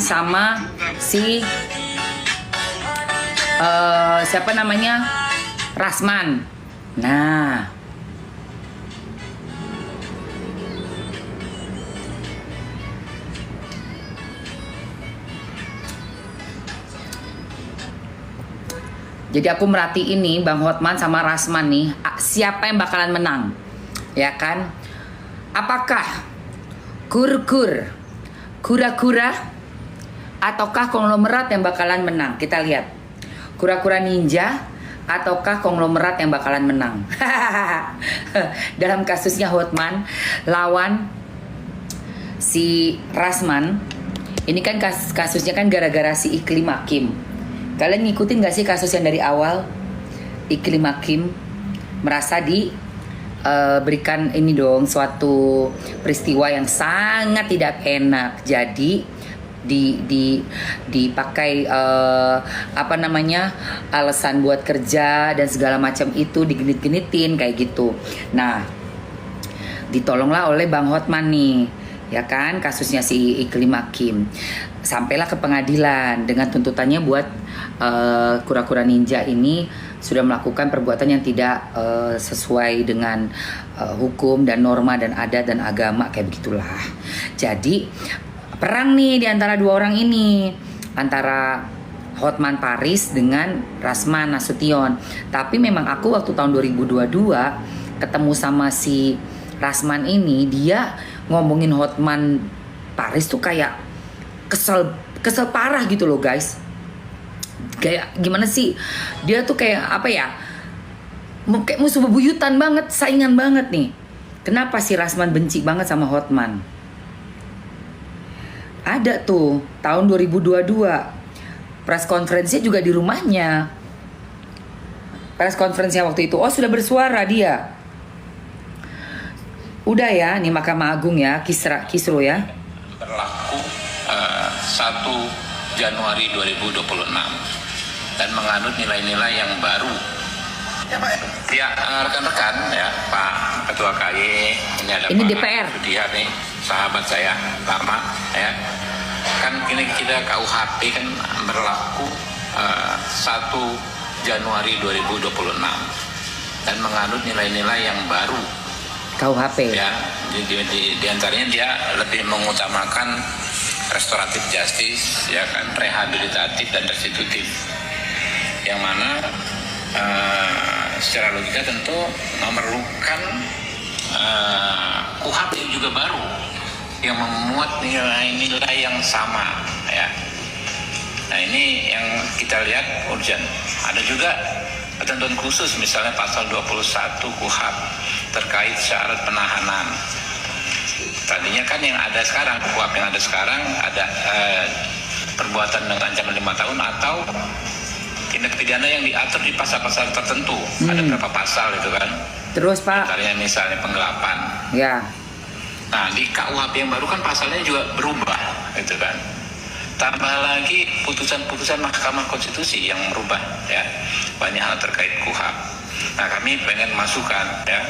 sama si siapa namanya, Rasman. Nah, jadi aku merhatiin nih Bang Hotman sama Rasman nih, siapa yang bakalan menang, ya kan? Apakah kura-kura, ataukah konglomerat yang bakalan menang? Kita lihat, kura-kura ninja ataukah konglomerat yang bakalan menang? Dalam kasusnya Hotman lawan si Rasman, ini kan kasusnya kan gara-gara si Iklim Hakim. Kalian ngikutin gak sih kasus yang dari awal? Iklim Hakim merasa berikan ini dong, suatu peristiwa yang sangat tidak enak. Jadi dipakai apa namanya, alasan buat kerja dan segala macam itu, digenit-genitin kayak gitu. Nah, ditolonglah oleh Bang Hotman nih, ya kan, kasusnya si Iklim Hakim. Sampailah ke pengadilan dengan tuntutannya buat kura-kura ninja ini sudah melakukan perbuatan yang tidak sesuai dengan hukum dan norma dan adat dan agama, kayak begitulah. Jadi perang nih di antara dua orang ini, antara Hotman Paris dengan Rasman Nasution. Tapi memang aku waktu tahun 2022 ketemu sama si Rasman ini, dia ngomongin Hotman Paris tuh kayak kesel parah gitu loh guys. Kayak gimana sih, dia tuh kayak apa ya, kayak musuh bebuyutan banget, saingan banget nih. Kenapa si Rasman benci banget sama Hotman? Ada tuh tahun 2022 press conference-nya juga di rumahnya. Press conference-nya waktu itu, sudah bersuara dia. Udah ya, nih Mahkamah Agung ya, Kisro ya. Berlaku 1 Januari 2026 dan menganut nilai-nilai yang baru. Ya Pak. Ya rekan-rekan ya, Pak Ketua KY, ini ada ini Pak DPR. Dia nih sahabat saya lama ya. Kan ini kita KUHP kan berlaku 1 Januari 2026 dan menganut nilai-nilai yang baru. KUHP. Ya, di antaranya dia lebih mengutamakan restoratif justice, ya kan, rehabilitatif dan restitutif. Yang mana secara logika tentu memerlukan KUHP yang juga baru, yang memuat nilai-nilai yang sama ya. Nah ini yang kita lihat urgent. Ada juga ketentuan khusus, misalnya pasal 21 KUHP terkait syarat penahanan. Tadinya kan yang ada sekarang, KUHP yang ada sekarang ada perbuatan dengan ancaman 5 tahun atau tindak pidana yang diatur di pasal-pasal tertentu. Ada berapa pasal itu kan? Terus Pak? Misalnya penggelapan. Ya. Nah di KUHP yang baru kan pasalnya juga berubah, gitu kan. Tambah lagi putusan-putusan Mahkamah Konstitusi yang merubah ya banyak hal terkait KUHP. Nah kami pengen masukan ya,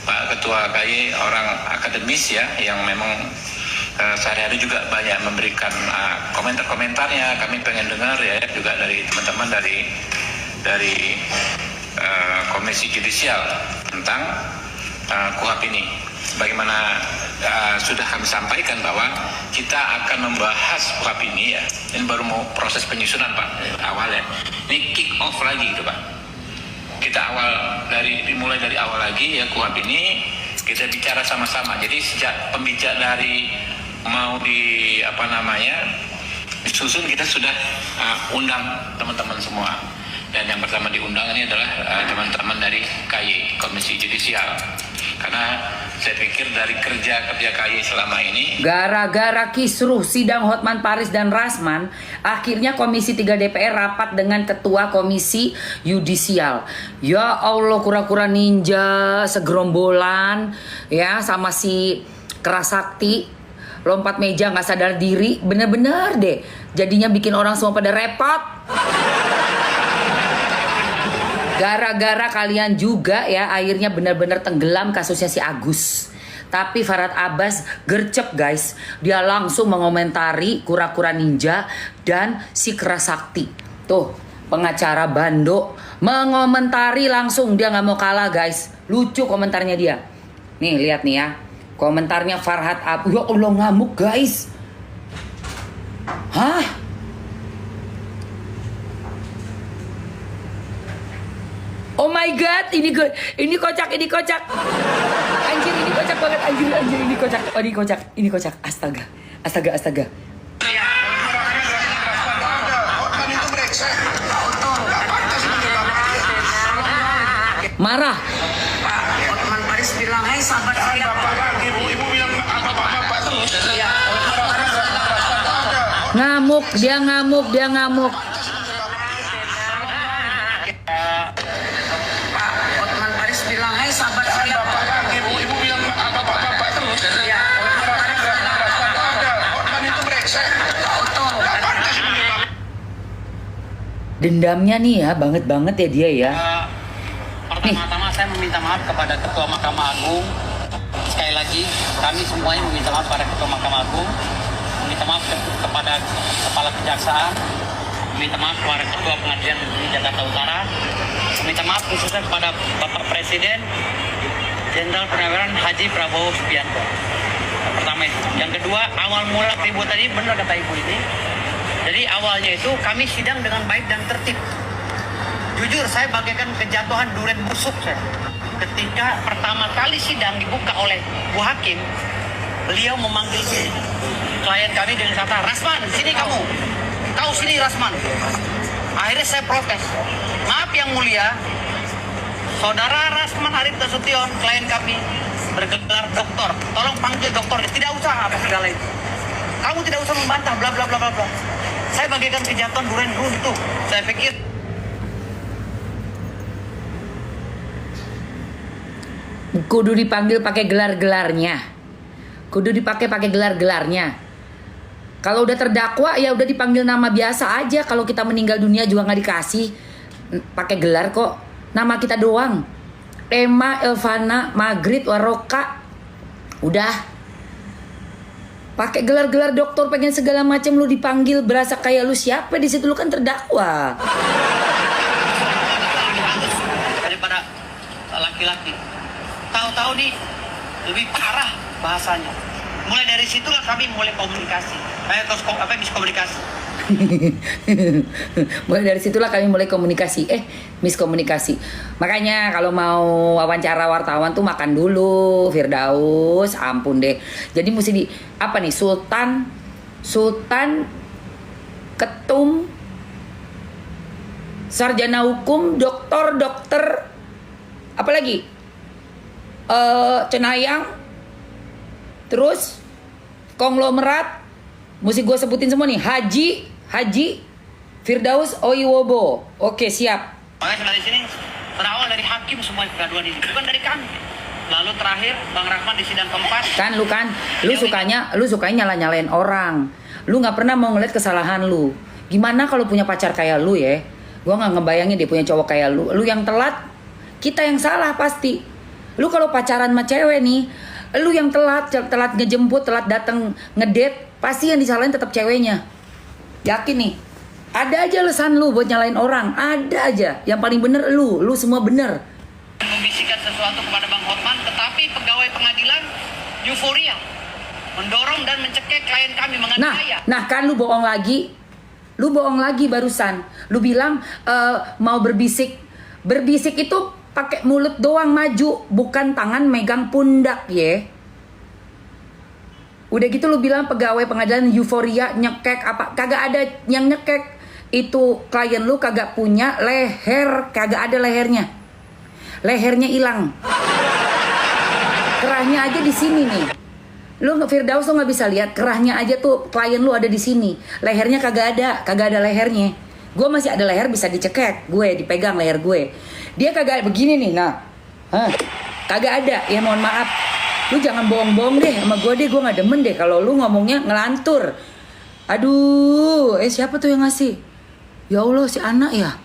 Pak Ketua KY orang akademis ya, yang memang sehari-hari juga banyak memberikan komentar-komentarnya. Kami pengen dengar ya juga dari teman-teman dari Komisi Judisial tentang KUHP ini. Bagaimana sudah kami sampaikan bahwa kita akan membahas KUHP ini ya. Ini baru mau proses penyusunan Pak, awal ya. Ini kick off lagi gitu Pak. Kita dimulai dari awal lagi ya KUHP ini, kita bicara sama-sama. Jadi sejak pembicaraan dari mau disusun, kita sudah undang teman-teman semua. Dan yang pertama diundang ini adalah teman-teman dari KY, Komisi Judisial. Karena saya pikir dari kerja KY selama ini, gara-gara kisruh sidang Hotman Paris dan Rasman, akhirnya Komisi 3 DPR rapat dengan Ketua Komisi Yudisial. Ya Allah, kura-kura ninja segerombolan ya, sama si Kerasakti lompat meja nggak sadar diri, bener-bener deh. Jadinya bikin orang semua pada repot. Gara-gara kalian juga ya, akhirnya benar-benar tenggelam kasusnya si Agus. Tapi Farhad Abbas gercep guys. Dia langsung mengomentari Kura-Kura Ninja dan si Keras Sakti. Tuh, pengacara Bando mengomentari langsung, dia nggak mau kalah guys. Lucu komentarnya dia. Nih lihat nih ya. Komentarnya Farhad Abbas. Ya Allah, ngamuk guys. Hah? Oh my god, ini kocak. Anjir, ini kocak banget, anjir, ini kocak. Oh, ini kocak. Astaga. Marah. Pak Otman Paris bilang, "Hai sahabat saya." Ibu bilang apa terus. Ngamuk, dia ngamuk. Pak Otman Paris bilang, "Hai sahabat saya." Ibu bilang apa terus. Ya, Otman itu brengsek. Dendamnya nih ya, banget ya dia ya. Pertama-tama saya meminta maaf kepada Ketua Mahkamah Agung. Sekali lagi, kami semuanya meminta maaf kepada Ketua Mahkamah Agung, meminta maaf kepada Kepala Kejaksaan, meminta maaf kepada Ketua Pengadilan Negeri Jakarta Utara, meminta maaf khususnya kepada Bapak Presiden Jenderal Purnawirawan Haji Prabowo Subianto. Pertama itu. Yang kedua, awal mula ribut tadi benar kata Ibu ini. Jadi awalnya itu kami sidang dengan baik dan tertib. Jujur saya bagaikan kejatuhan durian busuk saya. Ketika pertama kali sidang dibuka oleh Bu Hakim, beliau memanggil klien kami dengan kata, "Rasman, sini kamu. Kau sini Rasman." Akhirnya saya protes. "Maaf yang mulia, Saudara Rasman Harip Nasution, klien kami, bergelar doktor. Tolong panggil doktor. Tidak usah apa segala itu. Kamu tidak usah membantah, bla bla bla bla bla." Saya bagaikan kejatuhan durian runtuh. Saya pikir Kudu dipanggil pakai gelar-gelarnya. Kalau udah terdakwa ya udah dipanggil nama biasa aja. Kalau kita meninggal dunia juga nggak dikasih pakai gelar kok. Nama kita doang. Emma, Elvana, Magrit, Waroka. Udah. Pakai gelar-gelar dokter pengen segala macam, lu dipanggil berasa kayak lu siapa di situ, lu kan terdakwa. daripada laki-laki. Tahu-tahu nih lebih parah bahasanya. Mulai dari situlah kami mulai komunikasi. Miskomunikasi. Mulai dari situlah kami mulai miskomunikasi. Makanya kalau mau wawancara wartawan tuh makan dulu, Firdaus, ampun deh. Jadi mesti di apa nih, Sultan Ketum, Sarjana Hukum, dokter, apa lagi? Cenayang, terus konglomerat, mesti gue sebutin semua nih. Haji Firdaus Oiwobo. Oke, siap. Makanya dari sini berawal dari hakim semua kegaduhan ini, bukan dari kami. Lalu terakhir Bang Rahman di sidang keempat. Lu sukanya nyala-nyalain orang. Lu nggak pernah mau ngeliat kesalahan lu. Gimana kalau punya pacar kayak lu ya? Gua nggak ngebayangin dia punya cowok kayak lu. Lu yang telat, kita yang salah pasti. Lu kalau pacaran sama cewek nih, lu yang telat ngejemput, telat datang ngedate, pasti yang disalahin tetap ceweknya. Yakin nih. Ada aja alasan lu buat nyalain orang, ada aja. Yang paling bener lu semua bener. Membisikkan sesuatu kepada Bang Hotman, tetapi pegawai pengadilan euforia, mendorong dan mencekik klien kami menganiaya. Nah kan lu bohong lagi. Lu bohong lagi barusan. Lu bilang mau berbisik. Berbisik itu pakai mulut doang maju, bukan tangan megang pundak ya. Udah gitu lu bilang pegawai pengadilan euforia, nyekek apa? Kagak ada yang nyekek. Itu klien lu kagak punya leher, kagak ada lehernya. Lehernya hilang. Kerahnya aja di sini nih. Lu Firdaus tuh nggak bisa lihat kerahnya aja tuh, klien lu ada di sini. Lehernya kagak ada lehernya. Gue masih ada leher, bisa dicekek, gue dipegang leher gue. Dia kagak begini nih, nah, kagak ada. Ya mohon maaf, lu jangan bohong-bohong deh sama gue deh, gue nggak demen deh kalau lu ngomongnya ngelantur. Aduh, siapa tuh yang ngasih? Ya Allah, si anak ya.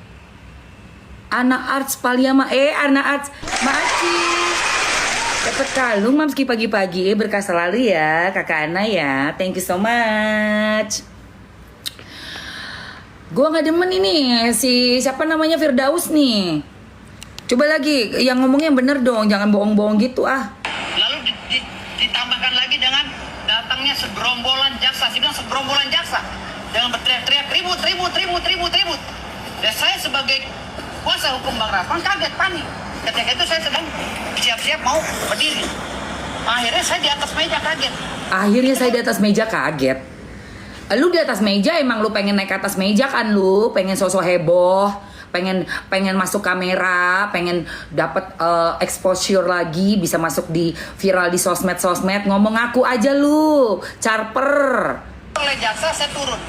Anak Arts Paliama, anak Arts Maci. Dapat kalung Mamski pagi-pagi. Berkah selalu ya Kakak Ana ya. Thank you so much. Gue gak demen ini si siapa namanya Firdaus nih. Coba lagi yang ngomongnya yang bener dong, jangan bohong-bohong gitu ah. Lalu ditambahkan lagi dengan datangnya segerombolan jaksa. Saya bilang segerombolan jaksa dengan berteriak-teriak ribut. Dan saya sebagai kuasa hukum Bang Rasman kaget, panik. Ketika itu saya sedang siap-siap mau berdiri. Akhirnya saya di atas meja kaget. Lu di atas meja emang lu pengen naik ke atas meja kan, lu pengen sosok heboh, pengen masuk kamera, pengen dapat exposure lagi, bisa masuk di viral di sosmed, ngomong aku aja lu carper. Oleh jaksa saya turun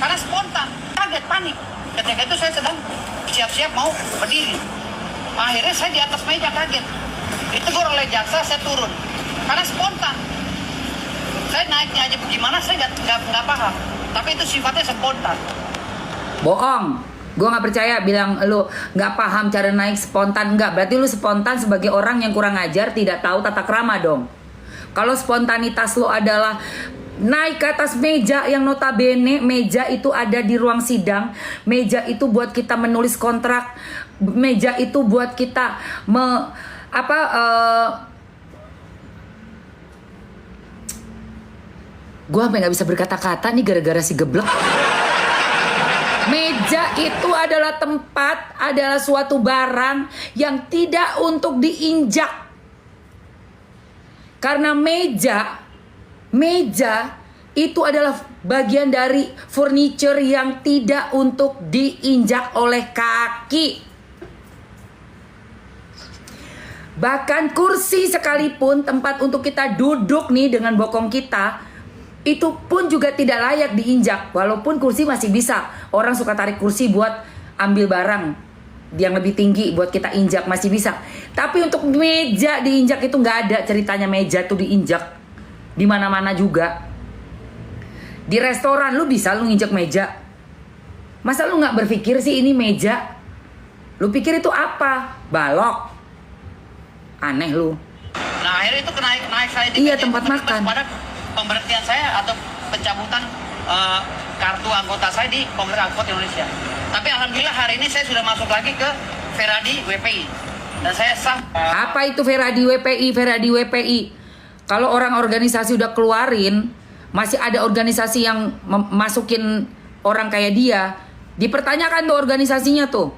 karena spontan, kaget, panik. Ketika itu saya sedang siap-siap mau berdiri. Akhirnya saya di atas meja kaget. Ditegur oleh jaksa, saya turun karena spontan. Saya naiknya aja gimana saya nggak paham. Tapi itu sifatnya spontan. Bohong. Gue nggak percaya bilang lu nggak paham cara naik spontan. Nggak, berarti lu spontan sebagai orang yang kurang ajar, tidak tahu tata krama dong. Kalau spontanitas lu adalah naik ke atas meja yang notabene meja itu ada di ruang sidang, meja itu buat kita menulis kontrak, meja itu buat kita gue sampai nggak bisa berkata-kata nih gara-gara si geblek. Meja itu adalah tempat, adalah suatu barang yang tidak untuk diinjak. Karena meja itu adalah bagian dari furniture yang tidak untuk diinjak oleh kaki. Bahkan kursi sekalipun, tempat untuk kita duduk nih dengan bokong kita, itu pun juga tidak layak diinjak. Walaupun kursi masih bisa, orang suka tarik kursi buat ambil barang yang lebih tinggi buat kita injak, masih bisa. Tapi untuk meja diinjak itu nggak ada ceritanya meja tuh diinjak. Di mana-mana juga. Di restoran lu bisa lu nginjak meja. Masa lu nggak berpikir sih ini meja? Lu pikir itu apa? Balok. Aneh lu. Nah akhirnya itu naik saya di iya, tempat makan. Pada pemberhentian saya atau pencabutan kartu anggota saya di Kongres Angkot Indonesia. Tapi alhamdulillah hari ini saya sudah masuk lagi ke Feradi WPI dan saya sah. Apa itu Feradi WPI? Kalau orang organisasi udah keluarin, masih ada organisasi yang masukin orang kayak dia, dipertanyakan tuh organisasinya tuh.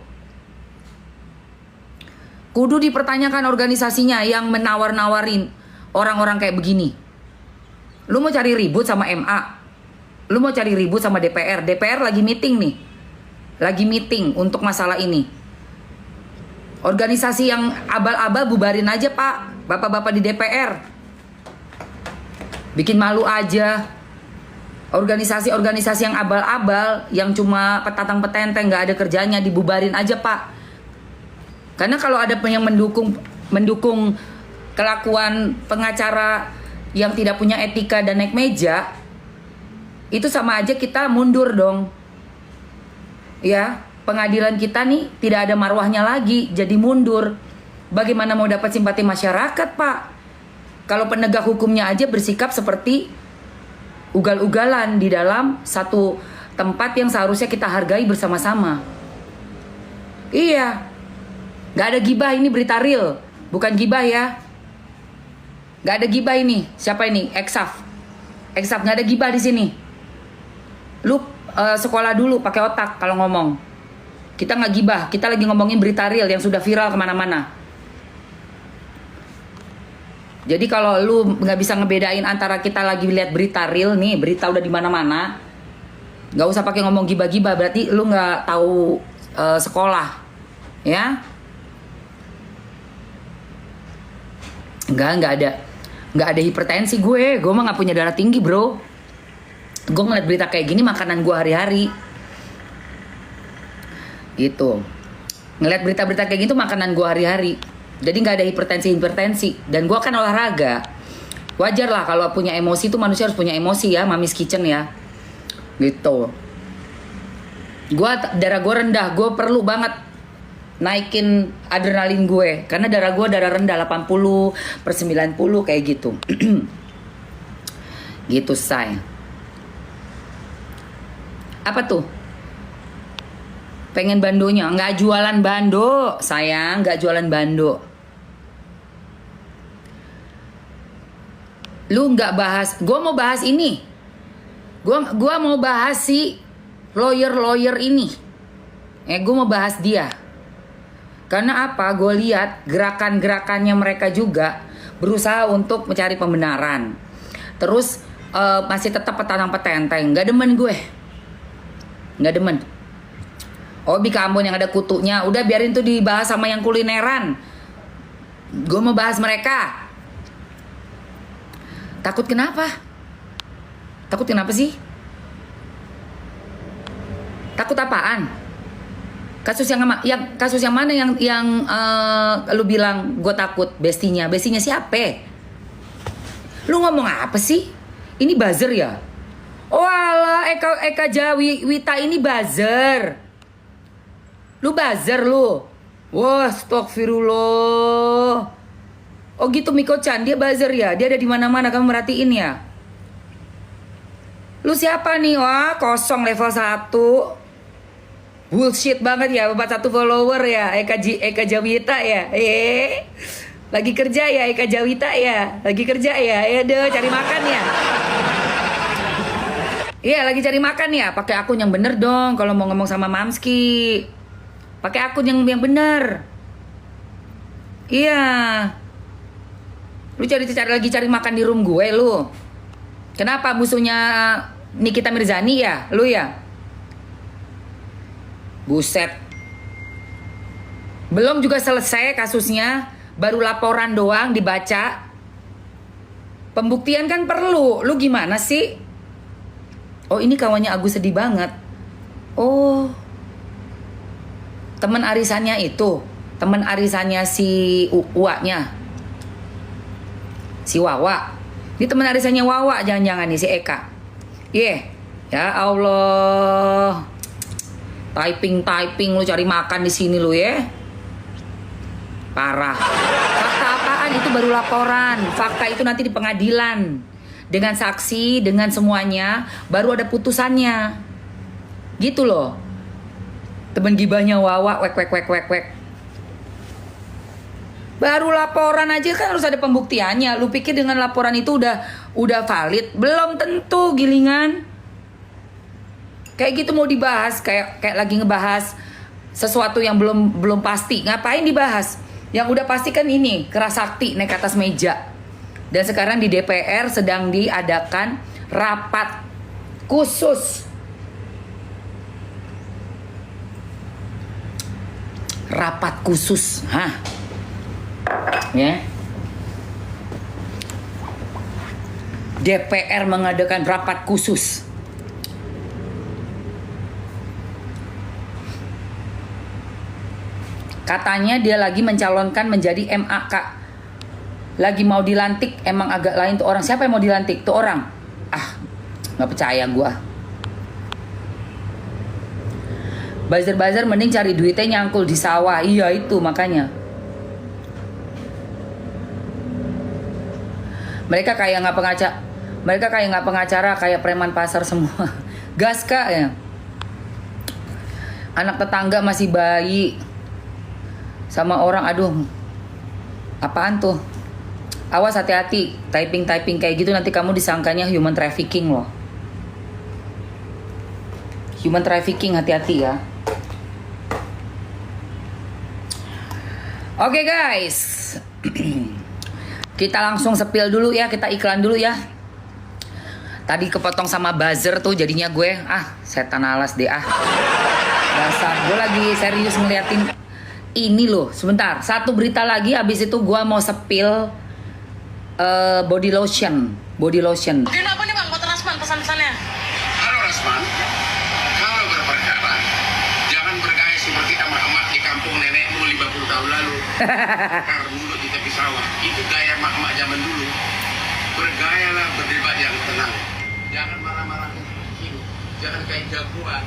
Kudu dipertanyakan organisasinya yang menawar-nawarin orang-orang kayak begini. Lu mau cari ribut sama MA, lu mau cari ribut sama DPR. DPR lagi meeting nih, lagi meeting untuk masalah ini. Organisasi yang abal-abal bubarin aja pak, bapak-bapak di DPR. Bikin malu aja. Organisasi-organisasi yang abal-abal, yang cuma petatang petenteng nggak ada kerjanya, dibubarin aja pak. Karena kalau ada yang mendukung kelakuan pengacara yang tidak punya etika dan naik meja, itu sama aja kita mundur dong. Ya, pengadilan kita nih tidak ada marwahnya lagi, jadi mundur. Bagaimana mau dapat simpati masyarakat, Pak? Kalau penegak hukumnya aja bersikap seperti ugal-ugalan di dalam satu tempat yang seharusnya kita hargai bersama-sama. Iya, gak ada gibah, ini berita real, bukan gibah ya. Gak ada gibah ini. Siapa ini? Eksaf gak ada gibah di sini. Lu sekolah dulu pakai otak kalau ngomong. Kita nggak gibah, kita lagi ngomongin berita real yang sudah viral kemana-mana. Jadi kalau lu nggak bisa ngebedain antara kita lagi lihat berita real nih, berita udah di mana-mana, nggak usah pakai ngomong gibah-gibah, berarti lu nggak tahu sekolah, ya? Nggak ada hipertensi gue mah nggak punya darah tinggi bro. Gue ngeliat berita kayak gini makanan gue hari-hari gitu. Ngeliat berita-berita kayak gitu makanan gue hari-hari. Jadi nggak ada hipertensi. Dan gue kan olahraga. Wajar lah kalau punya emosi tuh, manusia harus punya emosi ya, Mami's Kitchen ya gitu. Darah gue rendah, gue perlu banget naikin adrenalin gue. Karena darah gue darah rendah 80/90 kayak gitu. Gitu say. Apa tuh? Pengen bandonya? Nggak jualan bando, sayang, nggak jualan bando. Lu nggak bahas, gue mau bahas ini. Gue mau bahas si lawyer ini. Gue mau bahas dia. Karena apa? Gue lihat gerakan-gerakannya mereka juga berusaha untuk mencari pembenaran. Terus masih tetap petantang petenteng. Nggak demen gue. Nggak demen. Obi Ambon yang ada kutunya, udah biarin tuh dibahas sama yang kulineran. Gue mau bahas mereka. Takut kenapa? Takut kenapa sih? Takut apaan? Kasus yang mana yang lu bilang gue takut? Bestinya siapa? Lu ngomong apa sih? Ini buzzer ya? Oh alah, Eka Jawita ini buzzer. Lu buzzer lu. Wah, astagfirullah. Oh gitu Miko-chan, dia buzzer ya? Dia ada di mana-mana, kamu merhatiin ya? Lu siapa nih? Wah, kosong level 1. Bullshit banget ya, 41 follower ya, Eka Jawita ya. Lagi kerja ya Eka Jawita ya? Lagi kerja ya? Aduh, cari makan ya? Iya, lagi cari makan ya? Pakai akun yang bener dong kalau mau ngomong sama Mamski. Pakai akun yang bener. Iya. Lu lagi cari makan di room gue lu. Kenapa musuhnya Nikita Mirzani ya? Lu ya? Buset. Belum juga selesai kasusnya, baru laporan doang dibaca. Pembuktian kan perlu. Lu gimana sih? Oh, ini kawannya Agus sedih banget. Oh. Teman arisannya itu, teman arisannya si Uwanya. Si Wawa. Ini teman arisannya Wawa jangan-jangan nih si Eka. Ya Allah. Typing lu cari makan di sini lu ya. Parah. Fakta apaan? Itu baru laporan. Fakta itu nanti di pengadilan. Dengan saksi, dengan semuanya, baru ada putusannya. Gitu loh. Temen gibahnya Wawa wek. Baru laporan aja kan harus ada pembuktiannya. Lu pikir dengan laporan itu udah valid? Belum tentu, gilingan. Kayak gitu mau dibahas, kayak lagi ngebahas sesuatu yang belum pasti. Ngapain dibahas? Yang udah pasti kan ini, Kerasakti naik ke atas meja. Dan sekarang di DPR sedang diadakan rapat khusus. Rapat khusus. Ya. DPR mengadakan rapat khusus. Katanya dia lagi mencalonkan menjadi MAK. Lagi mau dilantik, emang agak lain tuh orang. Siapa yang mau dilantik? Tuh orang. Gak percaya gua. Buzzer mending cari duitnya nyangkul di sawah. Iya itu makanya. Mereka kayak nggak pengacara, kayak preman pasar semua. Gas kak ya. Anak tetangga masih bayi. Sama orang, aduh. Apaan tuh? Awas hati-hati, typing kayak gitu nanti kamu disangkanya human trafficking loh. Human trafficking, hati-hati ya. Oke guys. Kita langsung spill dulu ya, kita iklan dulu ya. Tadi kepotong sama buzzer tuh jadinya gue, setan alas deh Dasar, gue lagi serius ngeliatin ini loh. Sebentar, satu berita lagi, habis itu gue mau spill body lotion. Kenapa nih bang, buat Rasman pesan-pesannya? Halo Rasman, kalau berperkara jangan bergaya seperti emak-emak di kampung nenekmu 50 tahun lalu. Karena mulut di tepi sawah, itu gaya emak-emak zaman dulu. Bergayalah, berdebat yang tenang. Jangan marah-marah hidup, jangan kayak jagoan.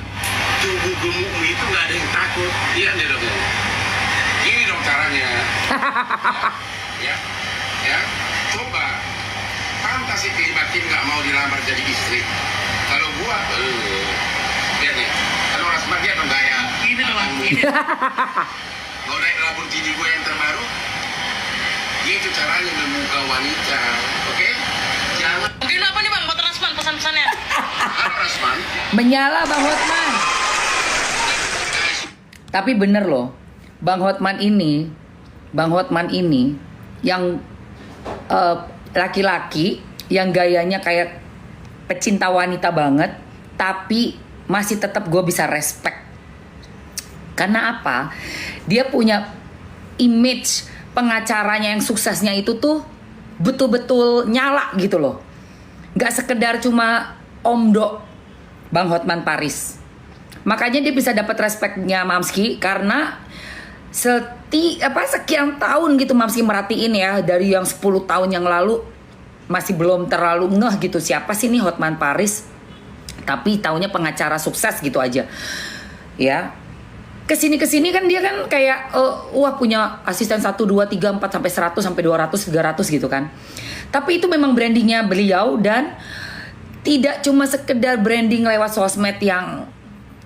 Tubuh gemukmu itu gak ada yang takut. Iya nih dong. caranya. Ya, ya, coba. Pantas si Klimatin nggak mau dilamar jadi istri. Kalau gua, lihat nih, kalau Rasman dia dong gaya. Ini doang. Mau naik Lamborghini gua yang terbaru. Gitu caranya membuka wanita, oke? Jangan. Mungkin apa nih bang buat Rasman pesan-pesannya? Halo Rasman. Menyala Bang Hotman. Tapi bener loh, Bang Hotman ini yang laki-laki yang gayanya kayak pecinta wanita banget, tapi masih tetap gue bisa respect. Karena apa? Dia punya image pengacaranya yang suksesnya itu tuh betul-betul nyala gitu loh. Gak sekedar cuma omdo Bang Hotman Paris. Makanya dia bisa dapat respectnya Mamski karena sekian tahun gitu Mamski merhatiin ya, dari yang 10 tahun yang lalu masih belum terlalu ngeh gitu siapa sih nih Hotman Paris, tapi taunya pengacara sukses gitu aja ya. Kesini kan dia kan kayak wah punya asisten 1, 2, 3, 4 sampai 100 sampai 200 300 gitu kan. Tapi itu memang brandingnya beliau, dan tidak cuma sekedar branding lewat sosmed yang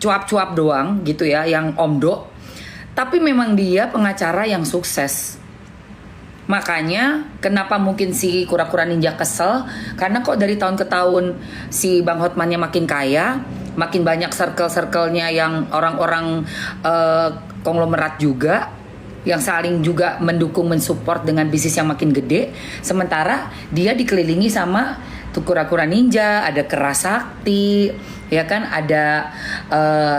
cuap-cuap doang gitu ya, yang omdo, tapi memang dia pengacara yang sukses. Makanya kenapa mungkin si kura-kura ninja kesel, karena kok dari tahun ke tahun si Bang Hotmannya makin kaya, makin banyak circle-circle-nya yang orang-orang konglomerat juga, yang saling juga mendukung, mensupport dengan bisnis yang makin gede. Sementara dia dikelilingi sama tuh kura-kura ninja, ada Keras Sakti, ya kan, ada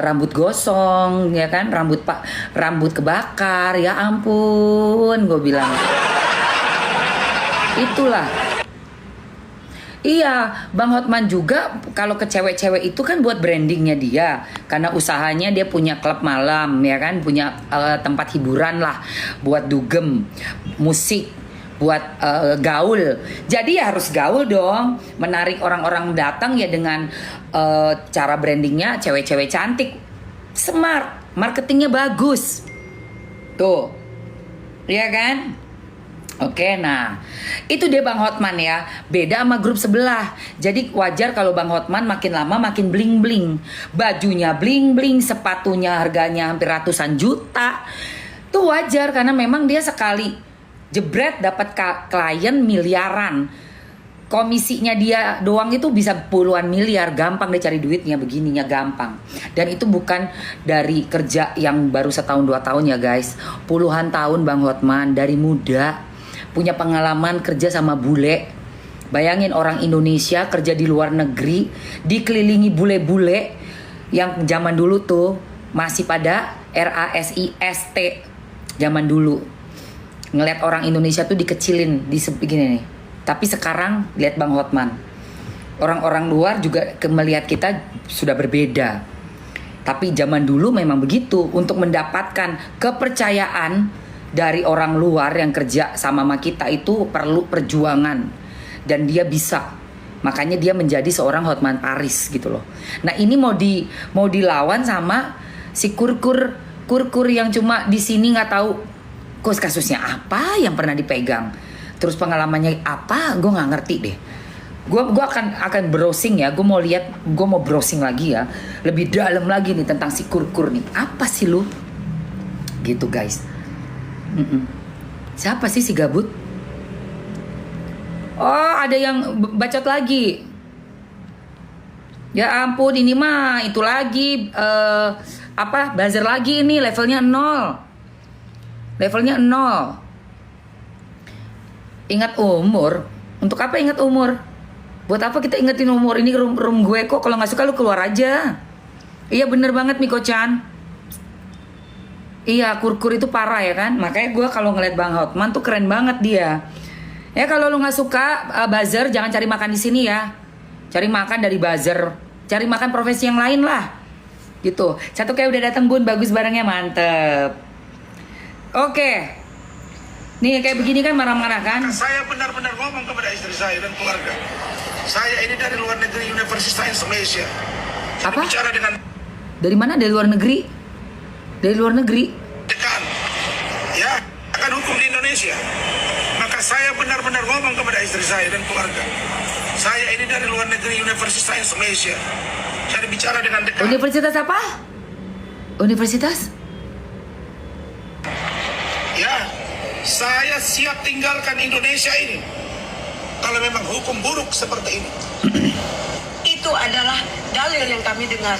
rambut gosong, ya kan, rambut kebakar, ya ampun, gue bilang. Itulah. Iya, Bang Hotman juga kalau ke cewek-cewek itu kan buat brandingnya dia, karena usahanya dia punya klub malam, ya kan, punya tempat hiburan lah, buat dugem, musik, buat gaul. Jadi ya harus gaul dong, menarik orang-orang datang ya dengan cara brandingnya cewek-cewek cantik, smart, marketingnya bagus, tuh, ya kan? Oke, nah itu dia Bang Hotman ya, beda sama grup sebelah. Jadi wajar kalau Bang Hotman makin lama makin bling-bling, bajunya bling-bling, sepatunya harganya hampir ratusan juta. Itu wajar karena memang dia sekali jebret dapat klien miliaran. Komisinya dia doang itu bisa puluhan miliar, gampang dia cari duitnya, begininya gampang. Dan itu bukan dari kerja yang baru 1-2 tahun ya guys, puluhan tahun Bang Hotman dari muda. Punya pengalaman kerja sama bule. Bayangin orang Indonesia kerja di luar negeri, dikelilingi bule-bule yang zaman dulu tuh masih pada RASIST zaman dulu. Ngeliat orang Indonesia tuh dikecilin, begini nih. Tapi sekarang lihat Bang Hotman, orang-orang luar juga melihat kita sudah berbeda. Tapi zaman dulu memang begitu. Untuk mendapatkan kepercayaan dari orang luar yang kerja sama kita itu perlu perjuangan, dan dia bisa. Makanya dia menjadi seorang Hotman Paris gitu loh. Nah ini mau dilawan sama si kurkur yang cuma di sini nggak tahu kasusnya apa yang pernah dipegang, terus pengalamannya apa, gue nggak ngerti deh. Gue akan browsing ya, gue mau browsing lagi ya, lebih dalam lagi nih tentang si kurkur nih. Apa sih lu? Gitu guys. Siapa sih si gabut? Oh, ada yang bacot lagi. Ya ampun, ini mah itu lagi buzzer lagi ini, levelnya 0. Levelnya 0. Ingat umur. Untuk apa ingat umur? Buat apa kita ingetin umur? Ini room gue kok. Kalau nggak suka lu keluar aja. Iya bener banget Miko-chan. Iya, kurkur itu parah ya kan. Makanya gue kalau ngeliat Bang Hotman tuh keren banget dia. Ya kalau lu nggak suka buzzer, jangan cari makan di sini ya. Cari makan dari buzzer. Cari makan profesi yang lain lah. Gitu. Satu kayak udah datang Bun, bagus barangnya, mantep. Oke. Nih kayak begini kan marah-marah kan. Saya benar-benar ngomong kepada istri saya dan keluarga. Saya ini dari luar negeri, Universitas Malaysia. Saya Apa? bicara dengan Dari mana? Dari luar negeri? Dari luar negeri? dekan. Ya, ngomong kepada istri saya dan keluarga. Saya ini dari luar negeri, Universitas Sains Malaysia. Saya bicara dengan dekat. Universitas apa? Universitas? Ya, saya siap tinggalkan Indonesia ini. Kalau memang hukum buruk seperti ini. Itu adalah dalil yang kami dengar.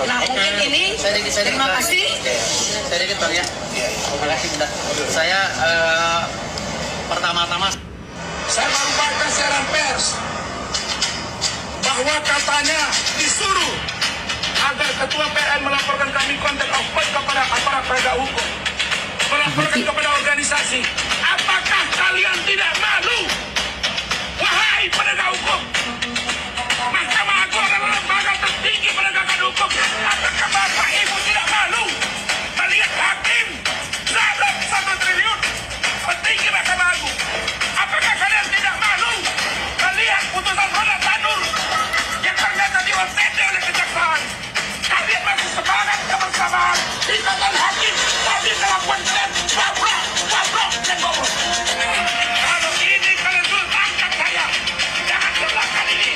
Nah, mungkin ini terima kasih. Saya dikit Bang ya. Terima kasih Bunda. Saya pertama-tama Saya baru baca siaran pers bahwa katanya disuruh agar ketua PN melaporkan kami konten of court kepada aparat penegak hukum, melaporkan kepada organisasi. Apakah kalian tidak malu, wahai penegak hukum? Mahkamah Agung adalah lembaga tertinggi penegakan hukum. Apakah Bapak Ibu tidak malu melihat hakim zalim 1 triliun petinggi Mahkamah Agung? Apakah kalian tidak malu melihat putusan Honda Tanur yang ternyata di-OTT oleh kejaksaan? Kalian masih semangat kebersamaan di tangan hakim, tapi kelakuan kalian bobrok dan bobrok. Kalau ini kalian sudah tangkap saya, jangan serahkan ini.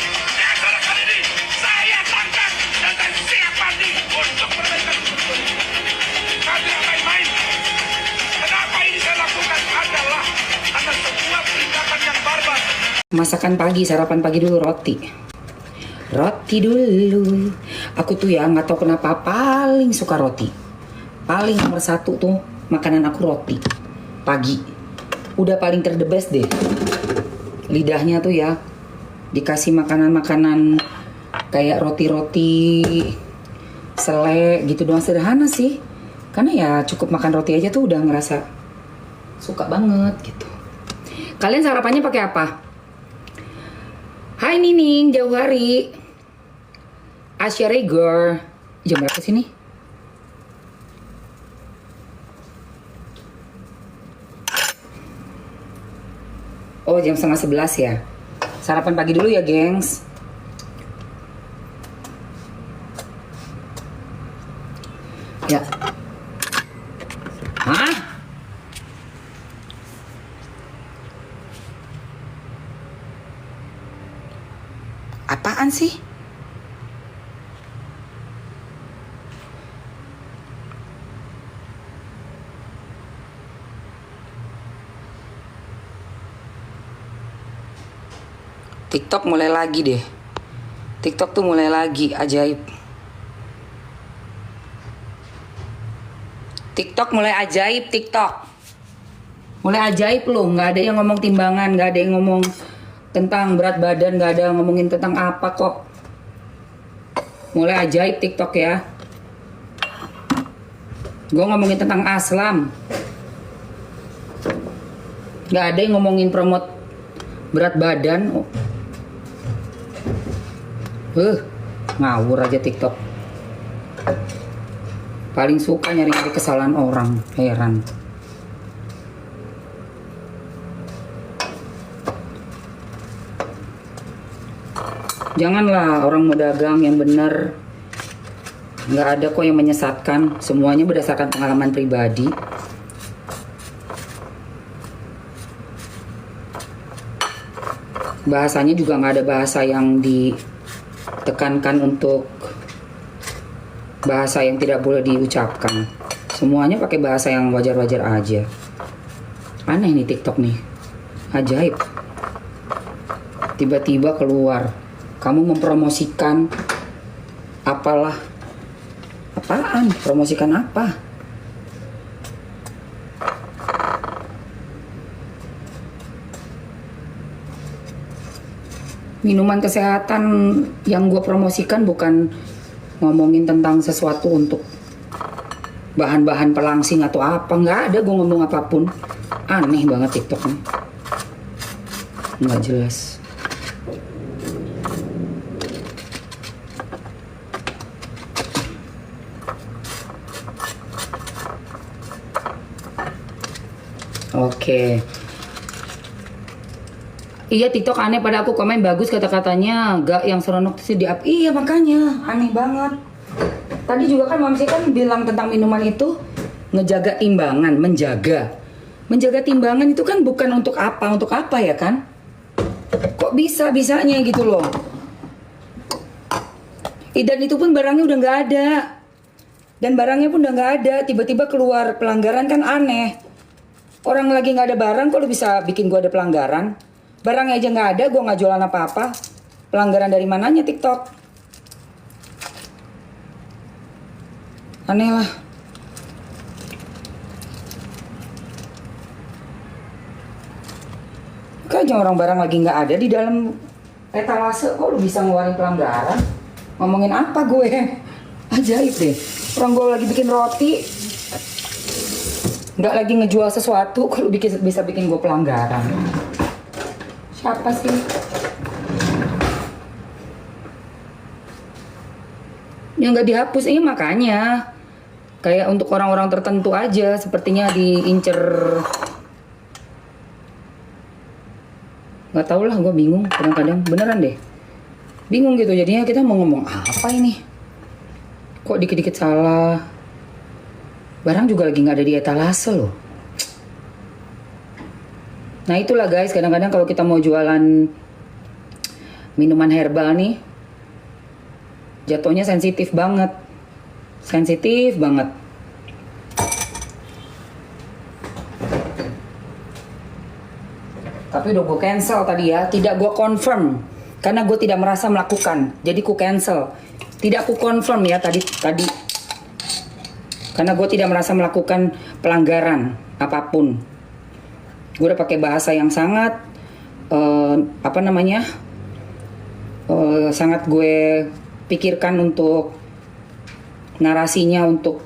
Saya tangkap dan saya siap mati untuk perbaikan hukum. Kalian main-main. Kenapa ini saya lakukan adalah karena sebuah tindakan yang barbar. Masakan pagi, sarapan pagi dulu roti. Roti dulu. Aku tuh ya nggak tahu kenapa paling suka roti. Paling nomor 1 tuh makanan aku roti. Pagi. Udah paling the best deh. Lidahnya tuh ya dikasih makanan-makanan kayak roti-roti selek gitu doang, sederhana sih. Karena ya cukup makan roti aja tuh udah ngerasa suka banget gitu. Kalian sarapannya pakai apa? Hai Nining, jauh hari. Asia Reger. Jam berapa sini? Oh, jam 10:30 ya. Sarapan pagi dulu ya, gengs. Ya. Hah? Apaan sih? TikTok mulai lagi deh. TikTok tuh mulai lagi, ajaib. TikTok mulai ajaib, TikTok. Mulai ajaib loh, nggak ada yang ngomong timbangan, nggak ada yang ngomong tentang berat badan, nggak ada yang ngomongin tentang apa kok. Mulai ajaib TikTok ya. Gue ngomongin tentang aslam. Nggak ada yang ngomongin promote berat badan. Ngawur aja TikTok. Paling suka nyari-nyari kesalahan orang, heran. Janganlah orang mau dagang yang benar. Nggak ada kok yang menyesatkan. Semuanya berdasarkan pengalaman pribadi. Bahasanya juga nggak ada bahasa yang ditekankan untuk bahasa yang tidak boleh diucapkan. Semuanya pakai bahasa yang wajar-wajar aja. Aneh nih TikTok nih. Ajaib. Tiba-tiba keluar. Kamu mempromosikan apalah. Apaan? Promosikan apa? Minuman kesehatan yang gue promosikan bukan ngomongin tentang sesuatu untuk bahan-bahan pelangsing atau apa. Nggak ada gue ngomong apapun. Aneh banget TikToknya. Nggak jelas. Oke. Iya TikTok aneh, pada aku komen bagus kata-katanya, gak yang seronok sih di up. Iya makanya aneh banget. Tadi juga kan Mamsi kan bilang tentang minuman itu ngejaga timbangan, menjaga timbangan itu kan bukan untuk apa ya kan? Kok bisa-bisanya gitu loh. Dan itu pun barangnya udah nggak ada. Dan barangnya pun udah nggak ada. Tiba-tiba keluar pelanggaran kan aneh. Orang lagi nggak ada barang, kok lu bisa bikin gue ada pelanggaran? Barangnya aja nggak ada, gue nggak jualan apa-apa. Pelanggaran dari mananya TikTok? Aneh lah. Kayaknya orang barang lagi nggak ada di dalam etalase, kok lu bisa ngeluarin pelanggaran? Ngomongin apa gue? Ajaib deh. Orang gue lagi bikin roti, nggak lagi ngejual sesuatu, kok lu bisa bikin gue pelanggaran? Siapa sih? Yang nggak dihapus ini makanya kayak untuk orang-orang tertentu aja sepertinya diincer. Nggak tau lah, gue bingung kadang-kadang, beneran deh bingung gitu. Jadinya kita mau ngomong apa ini, kok dikit-dikit salah. Barang juga lagi nggak ada di etalase loh. Nah itulah guys, kadang-kadang kalau kita mau jualan minuman herbal nih, jatuhnya sensitif banget. Sensitif banget. Tapi udah gue cancel tadi ya. Tidak gue confirm. Karena gue tidak merasa melakukan. Jadi gue cancel. Tidak aku confirm ya tadi. Karena gue tidak merasa melakukan pelanggaran apapun. Gue udah pakai bahasa yang sangat sangat gue pikirkan untuk narasinya untuk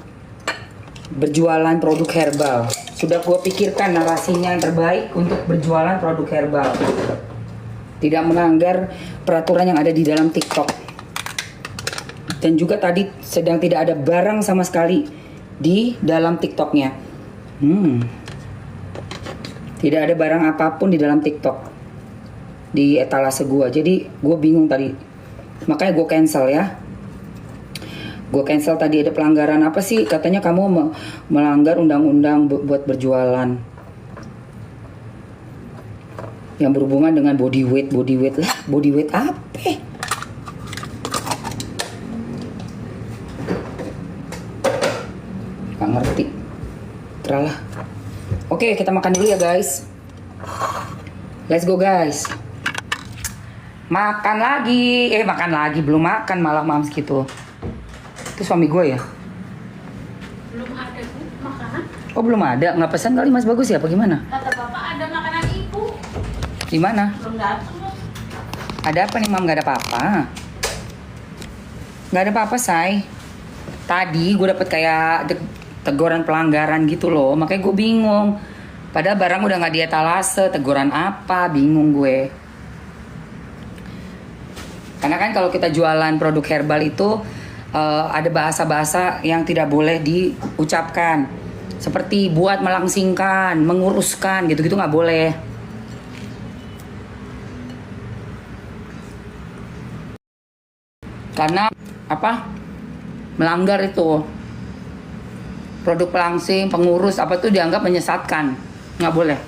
berjualan produk herbal. Sudah gue pikirkan narasinya yang terbaik untuk berjualan produk herbal. Tidak melanggar peraturan yang ada di dalam TikTok. Dan juga tadi sedang tidak ada barang sama sekali di dalam TikToknya. Tidak ada barang apapun di dalam TikTok, di etalase gue. Jadi gue bingung tadi. Makanya gue cancel ya. Gue cancel tadi. Ada pelanggaran apa sih? Katanya kamu melanggar undang-undang buat berjualan yang berhubungan dengan body weight lah. Body weight apa? Gak ngerti. Teralah. Oke, kita makan dulu ya guys. Let's go guys. Makan lagi. Makan lagi. Belum makan malah mams gitu. Itu suami gue ya? Belum ada Bu makanan. Oh belum ada? Nggak pesan kali Mas Bagus ya? Apa gimana? Kata Bapak ada makanan Ibu. Di mana? Belum datang loh. Ada apa nih Mam? Nggak ada apa-apa. Nggak ada apa-apa say. Tadi gue dapet kayak teguran pelanggaran gitu loh. Makanya gue bingung. Padahal barang udah nggak di etalase. Teguran apa? Bingung gue. Karena kan kalau kita jualan produk herbal itu ada bahasa-bahasa yang tidak boleh diucapkan. Seperti buat melangsingkan, menguruskan, gitu-gitu nggak boleh. Karena apa? Melanggar itu. Produk pelangsing, pengurus, apa tuh dianggap menyesatkan. Nggak boleh.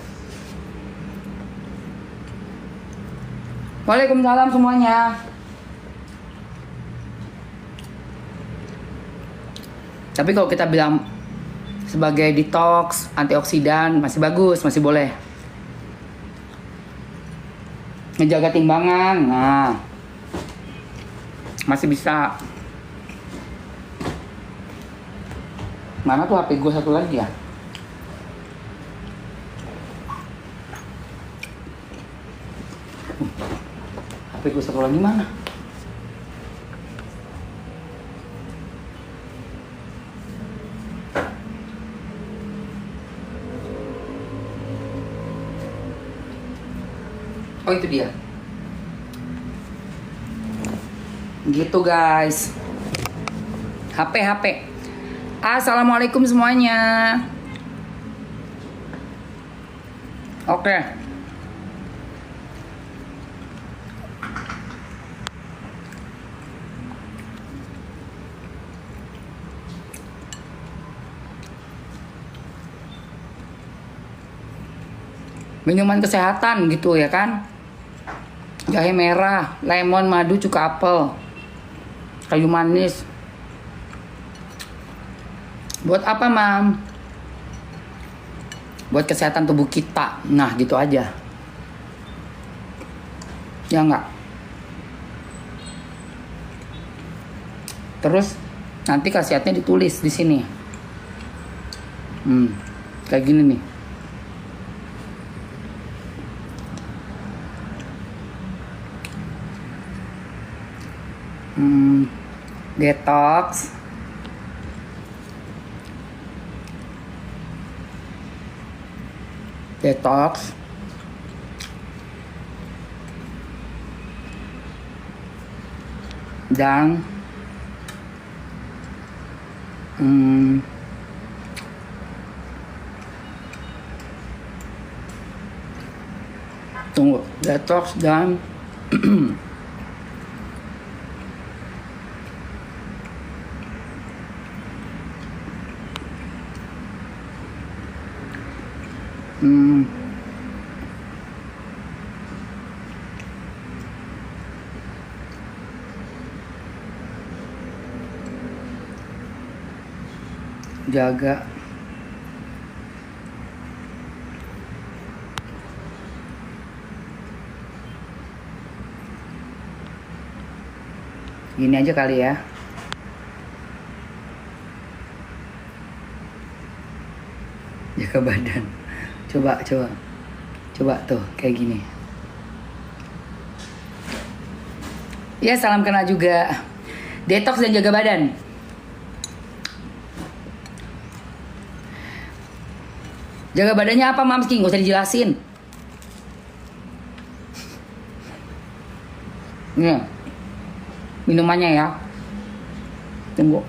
Waalaikumsalam semuanya. Tapi kalau kita bilang sebagai detox, antioksidan, masih bagus, masih boleh. Ngejaga timbangan, nah masih bisa. Mana tuh HP gue satu lagi ya? HP gue satu lagi mana? Oh itu dia. Gitu guys. HP. Assalamualaikum semuanya. Oke. Minuman kesehatan gitu ya kan. Jahe merah, lemon, madu, cuka apel, kayu manis. Buat apa, Mam? Buat kesehatan tubuh kita. Nah, gitu aja. Ya enggak? Terus nanti khasiatnya ditulis di sini. Kayak gini nih. Detox. Detox. Dan tunggu, detox dan jaga gini aja kali ya. Jaga badan. Coba tuh kayak gini. Ya, salam kenal juga. Detox dan jaga badan. Jaga badannya apa, Mamski? Nggak usah dijelasin. Nih, minumannya ya. Tunggu.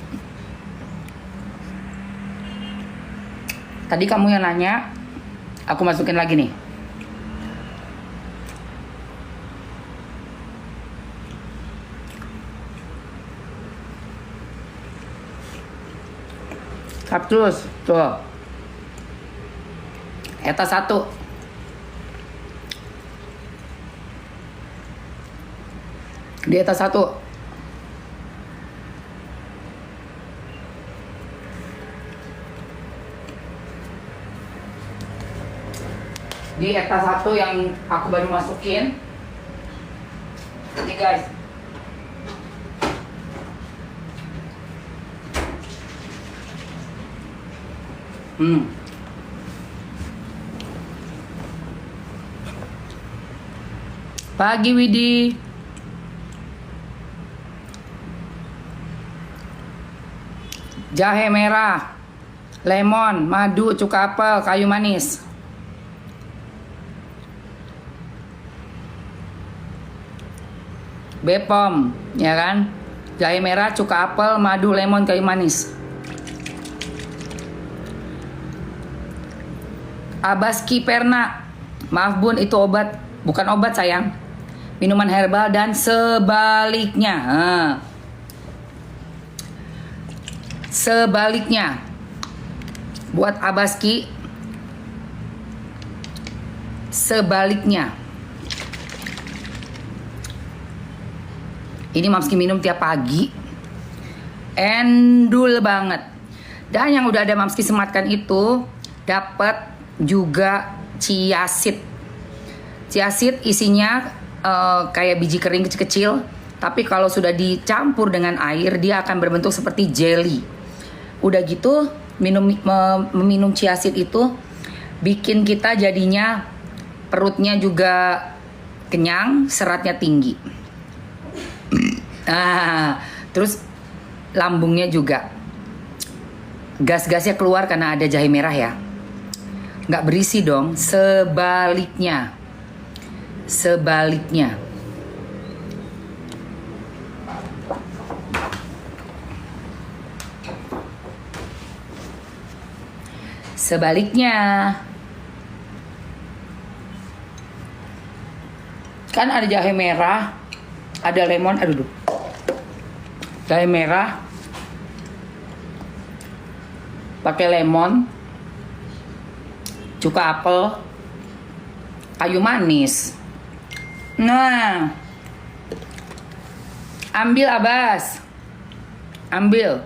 Tadi kamu yang nanya, aku masukin lagi nih. Kaktus, tuh. Eta 1. Di Eta 1. Di Eta 1 yang aku baru masukin. Nih guys. Pagi Widi. Jahe merah, lemon, madu, cuka apel, kayu manis. Bepom, ya kan? Jahe merah, cuka apel, madu, lemon, kayu manis. Abaski Perna. Maaf Bun, itu obat, bukan obat sayang. Minuman herbal dan sebaliknya. Sebaliknya. Buat Abaski. Sebaliknya. Ini Mamski minum tiap pagi. Endul banget. Dan yang udah ada Mamski sematkan itu dapat juga chia seed. Chia seed isinya kayak biji kering kecil-kecil, tapi kalau sudah dicampur dengan air dia akan berbentuk seperti jelly. Udah gitu meminum chia seed itu bikin kita jadinya perutnya juga kenyang, seratnya tinggi. Terus lambungnya juga gas-gasnya keluar karena ada jahe merah ya. Nggak berisi dong, sebaliknya. Sebaliknya. Sebaliknya. Kan ada jahe merah, ada lemon, aduh. Jahe merah pakai lemon, cuka apel, kayu manis. Nah, ambil Abbas, ambil.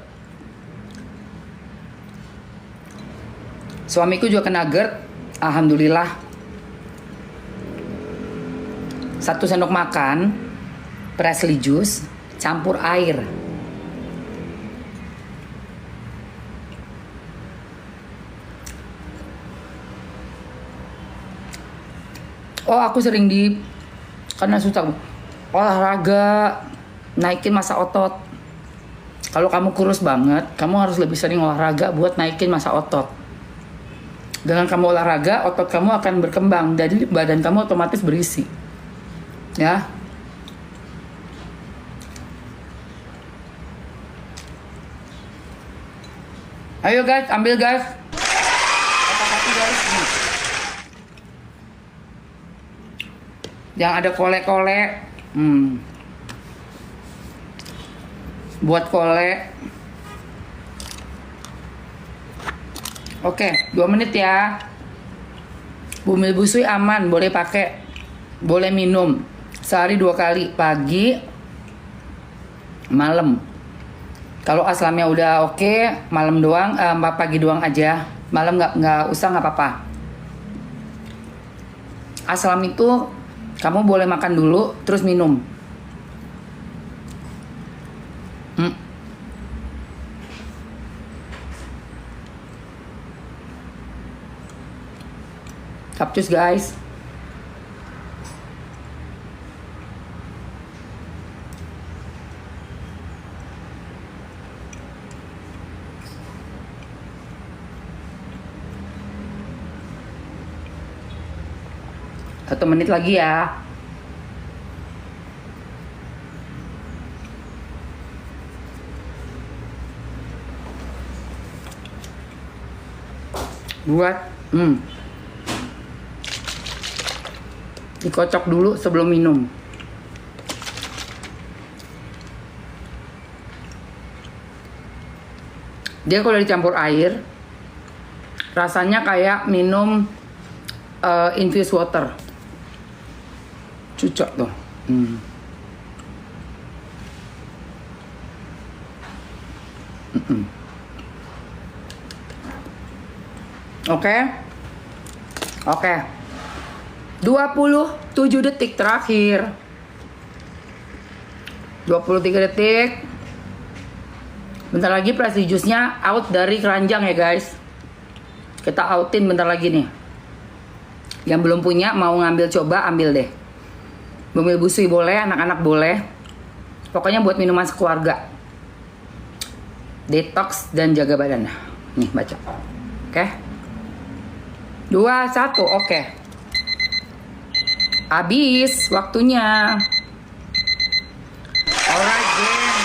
Suamiku juga kena GERD, alhamdulillah. 1 sendok makan Presley juice campur air. Oh, aku sering karena susah olahraga, naikin massa otot. Kalau kamu kurus banget, kamu harus lebih sering olahraga buat naikin massa otot. Dengan kamu olahraga, otot kamu akan berkembang, jadi badan kamu otomatis berisi. Ya. Ayo guys, ambil guys. Satu-satu guys. Yang ada kole-kole. Buat kole. Oke, 2 menit ya. Bumil busui aman, boleh pakai. Boleh minum. Sehari 2 kali, pagi, malam. Kalau aslamnya udah oke, malam doang, pagi doang aja. Malam nggak usah, nggak apa-apa. Aslam itu kamu boleh makan dulu, terus minum. Kapcus guys. Satu menit lagi ya. Buat dikocok dulu sebelum minum. Dia kalau dicampur air rasanya kayak minum infused water. Cucok tuh. Oke. 27 detik terakhir. 23 detik. Bentar lagi Presley juice-nya out dari keranjang ya guys. Kita outin bentar lagi nih. Yang belum punya mau ngambil, coba ambil deh. Bumil busui boleh, anak-anak boleh. Pokoknya buat minuman sekeluarga. Detox dan jaga badan. Nih baca. Oke. 2, 1, oke. Habis waktunya. Alright, geng.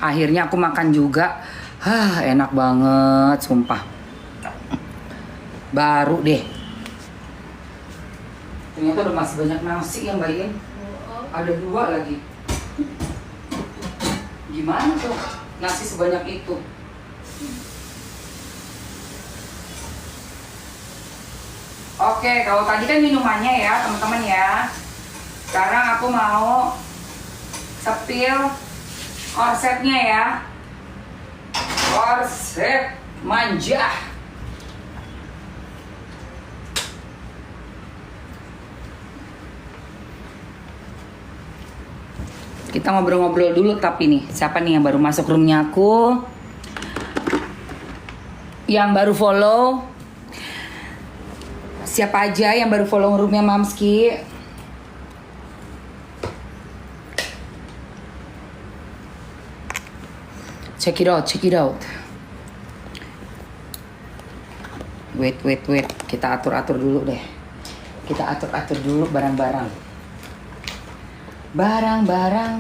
Akhirnya aku makan juga. Enak banget, sumpah. Baru deh. Ternyata udah masih banyak nasi yang bagian. Ada 2 lagi. Gimana tuh nasi sebanyak itu? Oke, kalau tadi kan minumannya ya teman-teman ya. Sekarang aku mau sepil korsetnya ya. Korset manja. Kita ngobrol-ngobrol dulu tapi nih, siapa nih yang baru masuk roomnya aku? Yang baru follow? Siapa aja yang baru follow roomnya Mamski? Check it out, check it out. Wait. Kita atur-atur dulu deh. Kita atur-atur dulu barang-barang. Barang-barang.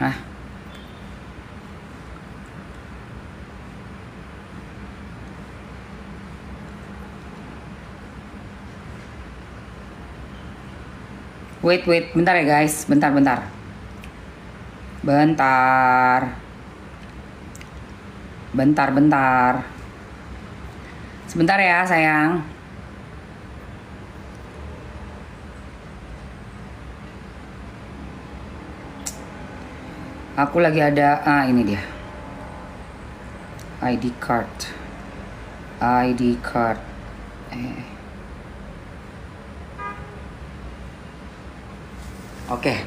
Hah? Wait, bentar ya guys, bentar. Sebentar ya sayang. Aku lagi ada, ini dia. ID card. Oke.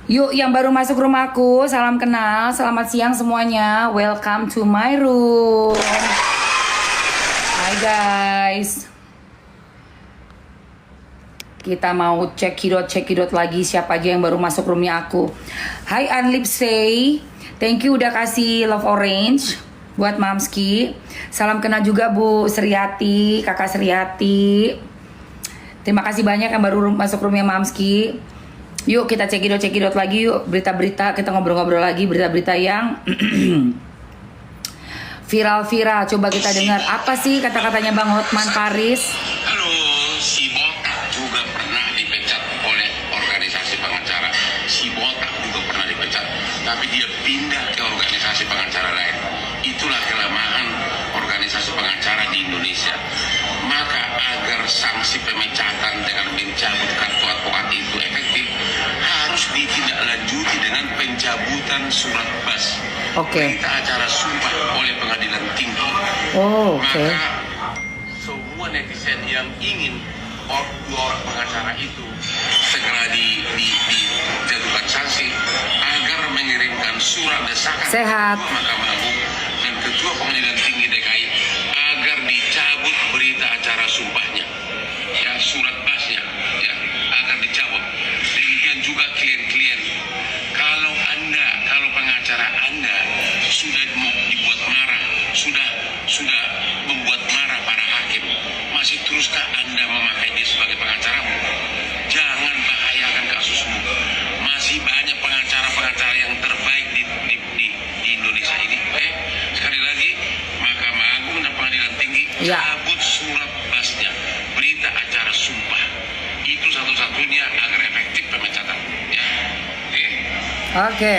Yuk yang baru masuk rumahku, salam kenal, selamat siang semuanya. Welcome to my room. Hai guys. Kita mau cekidot lagi siapa aja yang baru masuk roomnya aku. Hai Anlipsey, thank you udah kasih love orange buat Mamski. Salam kenal juga Bu Sriati, Kakak Sriati. Terima kasih banyak yang baru masuk roomnya Mamski. Yuk kita cekidot lagi yuk, berita-berita, kita ngobrol-ngobrol lagi berita-berita yang viral. Coba kita dengar apa sih kata-katanya Bang Hotman Paris. Halo, si Botak juga pernah dipecat oleh organisasi pengacara. Si Botak juga pernah dipecat, tapi dia pindah ke organisasi pengacara lain. Itulah kelemahan organisasi pengacara di Indonesia. Maka agar sanksi pemecatan dengan mencabut kartu advokat itu efektif, harus ditindaklanjuti dengan pencabutan surat bas. Berita acara sumpah oleh pengadilan tinggi. Maka semua netizen yang ingin dua orang pengacara itu segera dijatuhkan sanksi agar mengirimkan surat desakan Sehat. Mahkamah Agung dan Ketua Pengadilan Tinggi DKI agar dicabut berita acara sumpahnya, ya, surat basnya, ya, agar dicabut. Demikian juga klien-klien. Kalau pengacara Anda sudah dibuat marah, sudah membuat marah para hakim, masih teruskah Anda memakai dia sebagai pengacaramu? Jangan bahayakan kasusmu. Masih banyak pengacara-pengacara yang terbaik di Indonesia ini. Sekali lagi, Mahkamah Agung dan Pengadilan Tinggi cabut surat basnya, berita acara sumpah. Itu satu-satunya agar efektif pemecatan. Ya. Oke.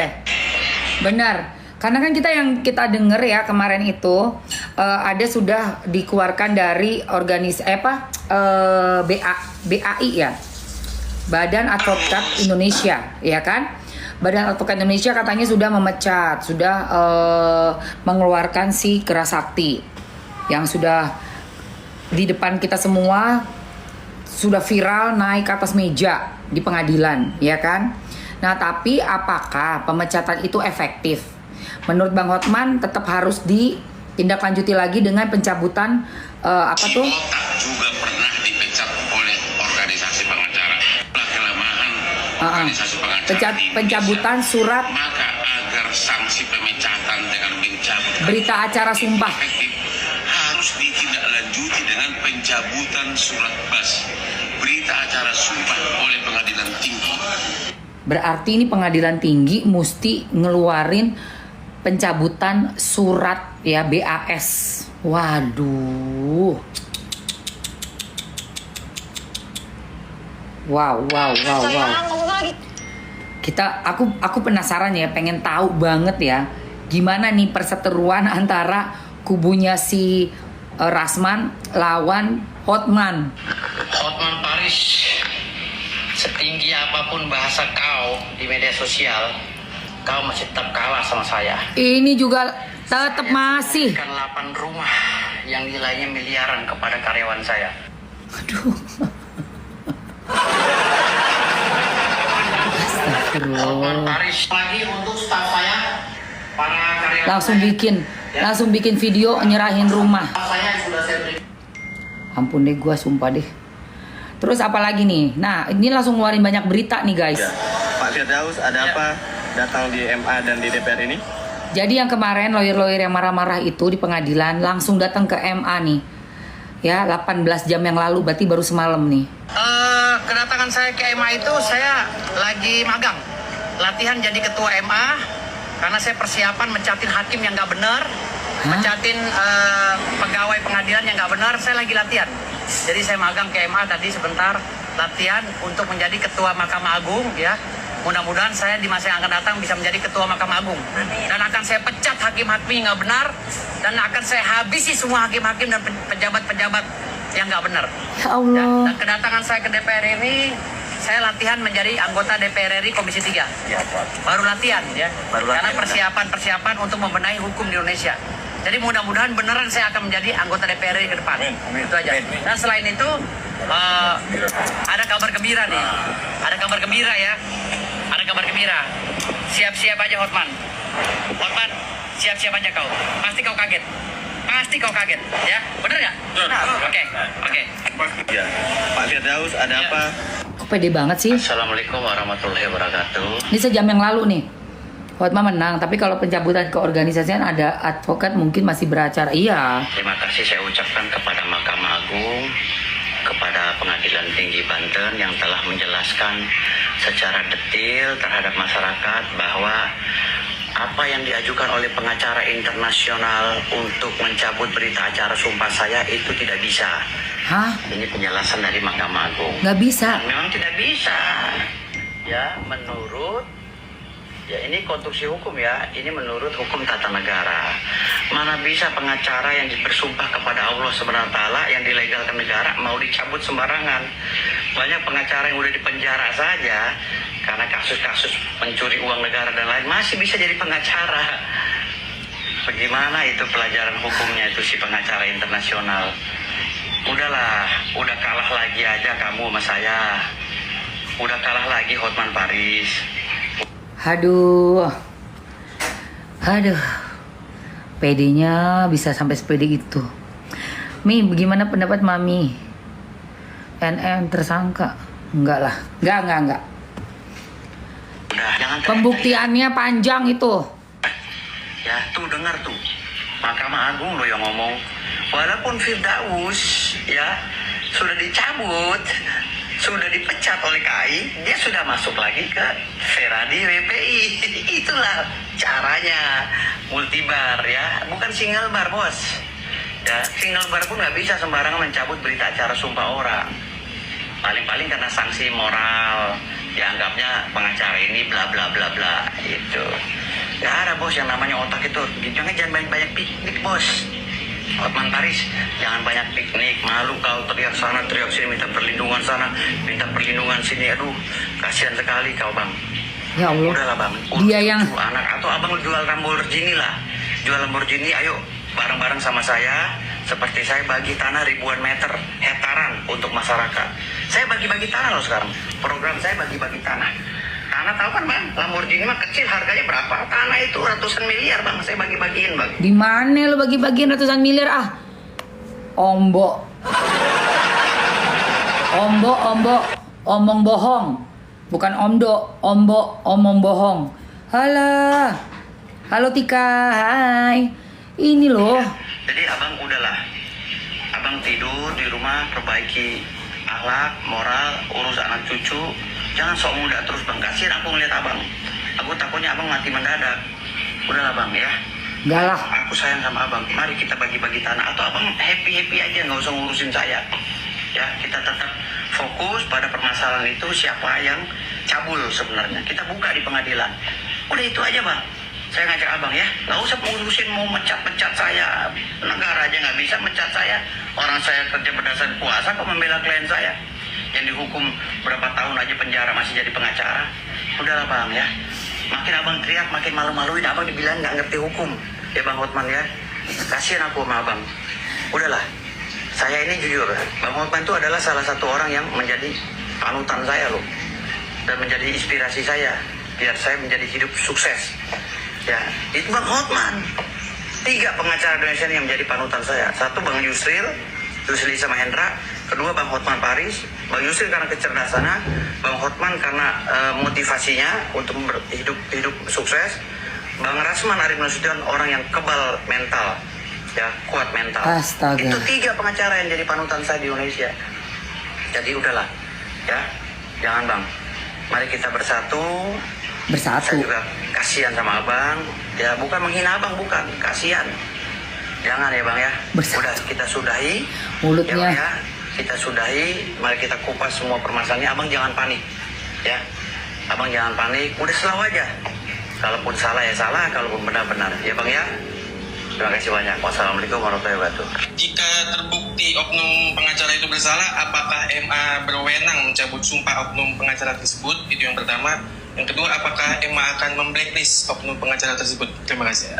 Benar. Karena kan kita dengar ya kemarin itu ada sudah dikeluarkan dari BAI ya. Badan Advokat Indonesia, ya kan? Badan Advokat Indonesia katanya sudah memecat, sudah mengeluarkan si Kerasakti yang sudah di depan kita semua sudah viral naik ke atas meja di pengadilan, ya kan? Nah, tapi apakah pemecatan itu efektif? Menurut Bang Hotman tetap harus ditindaklanjuti lagi dengan pencabutan Botak juga pernah dipecat oleh organisasi pengacara. Kelemahan organisasi pengacara pencabutan surat, maka agar sanksi pemecatan dengan mencabut berita acara sumpah efektif, harus ditindaklanjuti dengan pencabutan surat bas, berita acara sumpah oleh pengadilan tinggi. Berarti ini pengadilan tinggi mesti ngeluarin pencabutan surat ya, BAS. Waduh. Wow. Aku penasaran ya, pengen tahu banget ya gimana nih perseteruan antara kubunya si Rasman lawan Hotman. Hotman Paris, setinggi apapun bahasa kau di media sosial, kau masih tetap kalah sama saya. Ini juga tetap masih. Kan 8 rumah yang nilainya miliaran kepada karyawan saya. Aduh. Astagfirullah. Paris lagi untuk staf saya, para karyawan langsung bikin video nyerahin rumah. saya sudah saya beri. Ampun deh, gua sumpah deh. Terus apa lagi nih? Nah, ini langsung ngeluarin banyak berita nih guys. Ya. Pak Firdaus, ada apa datang di MA dan di DPR ini? Jadi yang kemarin lawyer-lawyer yang marah-marah itu di pengadilan langsung datang ke MA nih. Ya, 18 jam yang lalu, berarti baru semalam nih. Kedatangan saya ke MA itu, saya lagi magang. Latihan jadi ketua MA, karena saya persiapan mencatin hakim yang nggak benar, mencatin pegawai pengadilan yang nggak benar, saya lagi latihan. Jadi saya magang ke MA tadi sebentar, latihan untuk menjadi ketua Mahkamah Agung ya. Mudah-mudahan saya di masa yang akan datang bisa menjadi ketua Mahkamah Agung. Dan akan saya pecat hakim-hakim yang nggak benar. Dan akan saya habisi semua hakim-hakim dan pejabat-pejabat yang nggak benar. Ya Allah. Dan kedatangan saya ke DPR ini, saya latihan menjadi anggota DPR RI Komisi 3. Ya, Pak. Baru latihan ya. Baru Karena latihan, persiapan untuk membenahi hukum di Indonesia. Jadi mudah-mudahan beneran saya akan menjadi anggota DPR RI ke depan. Itu aja. Dan selain itu ada kabar gembira nih. Ada kabar gembira ya. Ada kabar gembira. Siap-siap aja Hotman. Hotman, siap-siap aja kau. Pasti kau kaget. Pasti kau kaget, ya. Bener nggak? Oke. Ya. Pak Firdaus, ada Ya. apa? Kok pede banget sih? Assalamualaikum warahmatullahi wabarakatuh. Ini sejam yang lalu nih. Hotman menang, tapi kalau pencabutan keorganisasian ada advokat mungkin masih beracara. Iya. Terima kasih saya ucapkan kepada Mahkamah Agung, kepada Pengadilan Tinggi Banten yang telah menjelaskan secara detail terhadap masyarakat bahwa apa yang diajukan oleh pengacara internasional untuk mencabut berita acara sumpah saya itu tidak bisa. Hah? Ini penjelasan dari Mahkamah Agung. Nggak bisa. Memang tidak bisa. Ya, menurut ini konstruksi hukum ya. Ini menurut hukum tata negara. Mana bisa pengacara yang bersumpah kepada Allah Subhanahu wa taala yang dilegalkan negara mau dicabut sembarangan. Banyak pengacara yang udah dipenjara saja karena kasus-kasus mencuri uang negara dan lain masih bisa jadi pengacara. Bagaimana itu pelajaran hukumnya itu si pengacara internasional? Udahlah, udah kalah lagi aja kamu sama saya. Udah kalah lagi Hotman Paris. Aduh. PD-nya bisa sampai sepede itu. Mi, bagaimana pendapat Mami? NM tersangka? Enggak lah. Enggak. Udah, jangan Pembuktiannya panjang itu. Ya, tuh dengar tuh. Mahkamah Agung loh yang ngomong. Walaupun Firdaus ya sudah dicabut, sudah dipecat oleh KAI, dia sudah masuk lagi ke Feradi WPI. Itulah caranya multibar ya, bukan single bar bos. Ya, single bar pun nggak bisa sembarangan mencabut berita acara sumpah orang. Paling-paling karena sanksi moral, dianggapnya pengacara ini bla bla bla bla itu. Gak ada bos yang namanya otak itu. Jangan banyak piknik bos. Hotman Paris, jangan banyak piknik. Malu kau teriak sana teriak sini, minta perlindungan sana, minta perlindungan sini. Aduh, kasihan sekali kau bang. Ya Allah. Udahlah bang. Dia yang anak atau abang jual Lamborghini lah. Jual Lamborghini, ayo bareng-bareng sama saya. Seperti saya bagi tanah ribuan meter hektaran untuk masyarakat. Saya bagi-bagi tanah loh sekarang. Program saya bagi-bagi tanah. Tanah tahu kan bang, Lamborghini mah kecil harganya berapa? Tanah itu ratusan miliar bang, saya bagi-bagiin bang. di mana lo bagi-bagiin ratusan miliar ah? Ombo, omong bohong. Bukan omong bohong. Halo Tika, hai. Ini loh. Jadi abang udahlah, abang tidur di rumah, perbaiki akhlak, moral, urus anak cucu. Jangan sok muda terus bang, kasihan aku ngeliat abang. Aku takutnya abang mati mendadak. Udahlah bang ya. Enggak lah. Aku sayang sama abang. Mari kita bagi-bagi tanah. Atau abang happy aja, nggak usah ngurusin saya. Ya, kita tetap fokus pada permasalahan itu. Siapa yang cabul sebenarnya. Kita buka di pengadilan. Udah itu aja bang. Saya ngajak abang ya. Nggak usah ngurusin mau mencat saya. Negara aja nggak bisa mencat saya. Orang saya kerja berdasarkan kuasa kok membela klien saya. Yang dihukum berapa tahun aja penjara masih jadi pengacara. Udahlah bang ya. Makin abang teriak makin malu-maluin. Abang dibilang nggak ngerti hukum. Ya bang Hotman ya. Kasihan aku sama abang. Udahlah. Saya ini jujur. Bang Hotman itu adalah salah satu orang yang menjadi panutan saya loh. Dan menjadi inspirasi saya. Biar saya menjadi hidup sukses. Ya. Itu Bang Hotman. 3 pengacara Indonesia yang menjadi panutan saya. 1 Bang Yusril sama Hendra. Kedua Bang Hotman Paris. Bang Yusril karena kecerdasannya, Bang Hotman karena motivasinya untuk hidup sukses. Bang Rasman Arif Nasution orang yang kebal mental, ya kuat mental. Astaga. Itu 3 pengacara yang jadi panutan saya di Indonesia. Jadi udahlah, ya jangan bang. Mari kita bersatu. Saya juga kasihan sama abang. Ya bukan menghina abang, bukan kasihan. Jangan ya bang ya. Bersatu. Udah kita sudahi. Mulutnya. Ya, bang, ya. kita sudahi, mari kita kupas semua permasalahannya. Abang jangan panik, ya. Abang jangan panik, udah selalu aja. Kalaupun salah ya salah, kalaupun benar-benar. Ya Bang ya. Terima kasih banyak. Wassalamualaikum warahmatullahi wabarakatuh. Jika terbukti oknum pengacara itu bersalah, apakah MA berwenang mencabut sumpah oknum pengacara tersebut? Itu yang pertama. Yang kedua, apakah MA akan memblacklist oknum pengacara tersebut? Terima kasih.